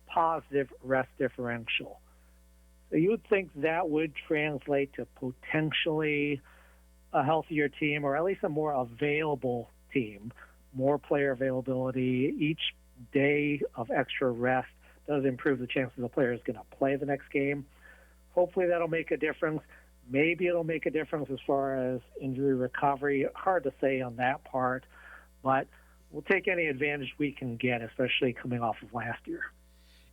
positive rest differential. So you would think that would translate to potentially a healthier team, or at least a more available team, more player availability. Each day of extra rest does improve the chances the player is going to play the next game. Hopefully that'll make a difference. Maybe it'll make a difference as far as injury recovery. Hard to say on that part, but we'll take any advantage we can get, especially coming off of last year.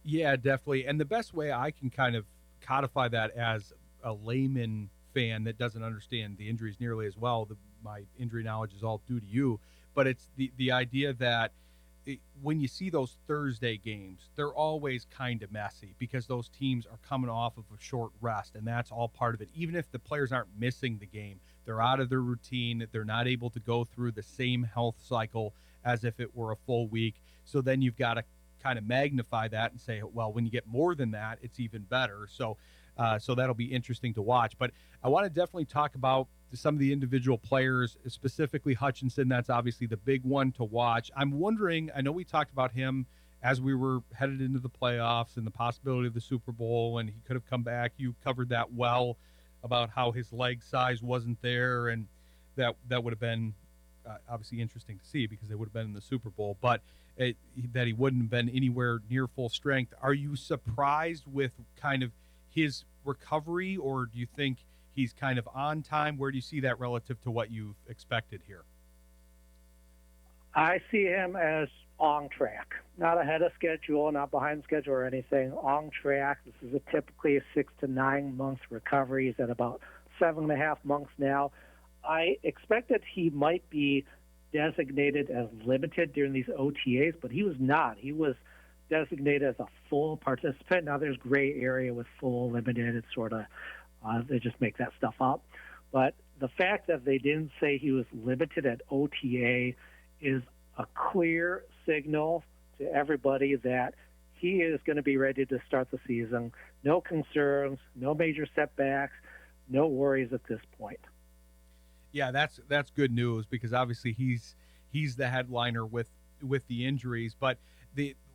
Yeah, definitely. And the best way I can kind of codify that as a layman fan that doesn't understand the injuries nearly as well, my injury knowledge is all due to you, but it's the idea that when you see those Thursday games, they're always kind of messy because those teams are coming off of a short rest, and that's all part of it. Even if the players aren't missing the game, they're out of their routine. They're not able to go through the same health cycle as if it were a full week. So then you've got to kind of magnify that and say, well, when you get more than that, it's even better. So that'll be interesting to watch. But I want to definitely talk about some of the individual players, specifically Hutchinson. That's obviously the big one to watch. I'm wondering, I know we talked about him as we were headed into the playoffs and the possibility of the Super Bowl, and he could have come back. You covered that well about how his leg size wasn't there, and that would have been obviously interesting to see because they would have been in the Super Bowl, but that he wouldn't have been anywhere near full strength. Are you surprised with kind of his recovery, or do you think he's kind of on time? Where do you see that relative to what you've expected here? I see him as on track, not ahead of schedule, not behind schedule or anything, on track. This is typically a 6 to 9 month recovery. He's at about 7.5 months now. I expected he might be designated as limited during these OTAs, but he was not. He was designated as a full participant. Now there's gray area with full, limited. It's sort of, they just make that stuff up. But the fact that they didn't say he was limited at OTA is a clear signal to everybody that he is going to be ready to start the season. No concerns, no major setbacks, no worries at this point. Yeah, that's good news because obviously he's the headliner with the injuries. But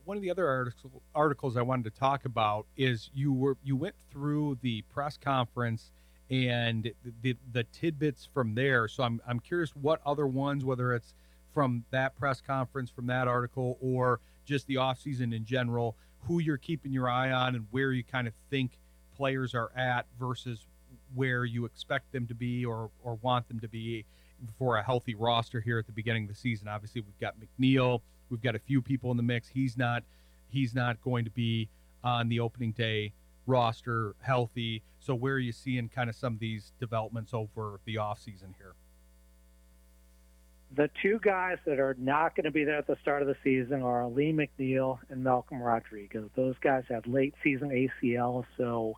one of the other articles I wanted to talk about is you went through the press conference and the tidbits from there. So I'm curious what other ones, whether it's from that press conference, from that article, or just the offseason in general, who you're keeping your eye on and where you kind of think players are at versus where you expect them to be or want them to be for a healthy roster here at the beginning of the season. Obviously, we've got McNeil. We've got a few people in the mix. He's not going to be on the opening day roster healthy. So where are you seeing kind of some of these developments over the offseason here? The two guys that are not going to be there at the start of the season are Lee McNeil and Malcolm Rodriguez. Those guys had late season ACL, so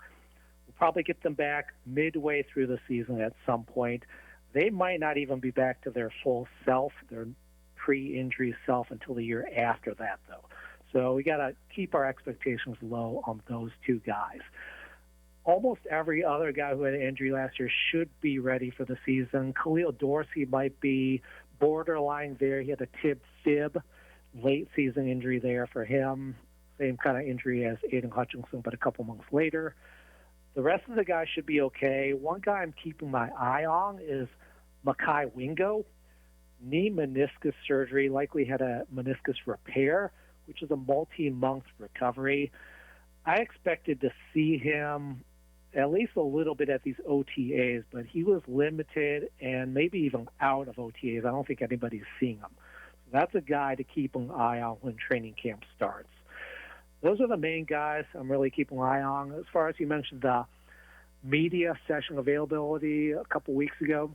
we'll probably get them back midway through the season at some point. They might not even be back to their full self, their pre-injury self, until the year after that, though. So we got to keep our expectations low on those two guys. Almost every other guy who had an injury last year should be ready for the season. Khalil Dorsey might be borderline there. He had a tib-fib late season injury there for him. Same kind of injury as Aiden Hutchinson, but a couple months later. The rest of the guys should be okay. One guy I'm keeping my eye on is Makai Wingo. Knee meniscus surgery, likely had a meniscus repair, which is a multi-month recovery. I expected to see him at least a little bit at these OTAs, but he was limited and maybe even out of OTAs. I don't think anybody's seeing him. So that's a guy to keep an eye on when training camp starts. Those are the main guys I'm really keeping an eye on. As far as you mentioned the media session availability a couple weeks ago,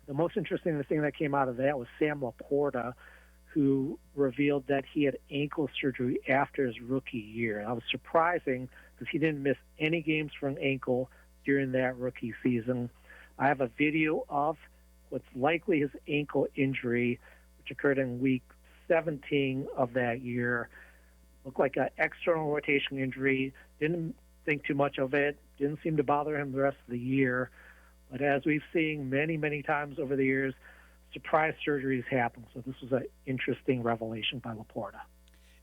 the most interesting thing that came out of that was Sam Laporta, who revealed that he had ankle surgery after his rookie year. And that was surprising because he didn't miss any games for an ankle during that rookie season. I have a video of what's likely his ankle injury, which occurred in week 17 of that year. Looked like an external rotation injury. Didn't think too much of it. Didn't seem to bother him the rest of the year. But as we've seen many, many times over the years, surprise surgeries happen. So this was an interesting revelation by Laporta.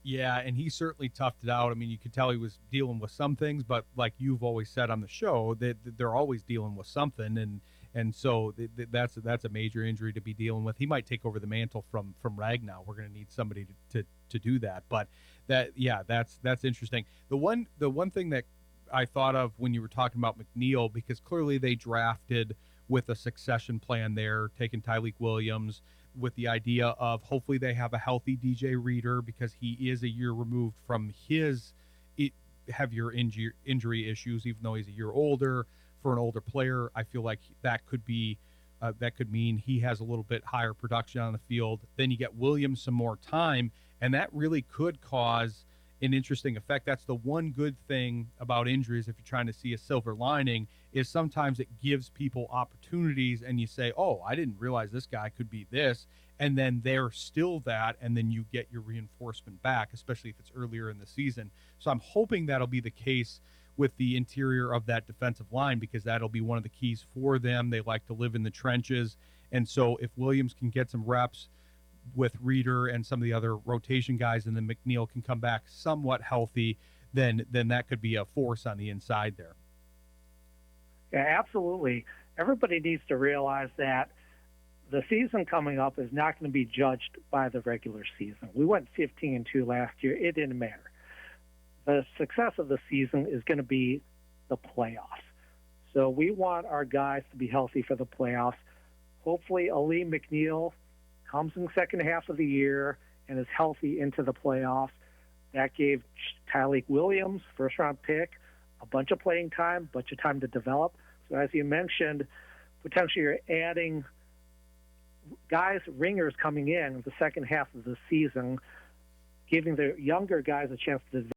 Yeah, and he certainly toughed it out. I mean, you could tell he was dealing with some things, but like you've always said on the show, that they're always dealing with something, and so that's a major injury to be dealing with. He might take over the mantle from Ragnow. We're going to need somebody to do that. But that's interesting. The one thing that I thought of when you were talking about McNeil, because clearly they drafted with a succession plan there, taking Tyleik Williams, with the idea of hopefully they have a healthy DJ Reader, because he is a year removed from his heavier injury issues, even though he's a year older. For an older player, I feel like that could mean he has a little bit higher production on the field. Then you get Williams some more time, and that really could cause an interesting effect. That's the one good thing about injuries, if you're trying to see a silver lining, is sometimes it gives people opportunities, and you say, oh, I didn't realize this guy could be this, and then they're still that, and then you get your reinforcement back, especially if it's earlier in the season. So I'm hoping that'll be the case with the interior of that defensive line, because that'll be one of the keys for them. They like to live in the trenches, and so if Williams can get some reps with Reader and some of the other rotation guys, and then McNeil can come back somewhat healthy, then that could be a force on the inside there. Yeah, absolutely. Everybody needs to realize that the season coming up is not going to be judged by the regular season. We went 15-2 last year. It didn't matter. The success of the season is going to be the playoffs. So we want our guys to be healthy for the playoffs. Hopefully, Ali McNeil comes in the second half of the year and is healthy into the playoffs. That gave Tyleik Williams, first-round pick, a bunch of playing time, a bunch of time to develop. So as you mentioned, potentially you're adding guys, ringers coming in the second half of the season, giving the younger guys a chance to develop.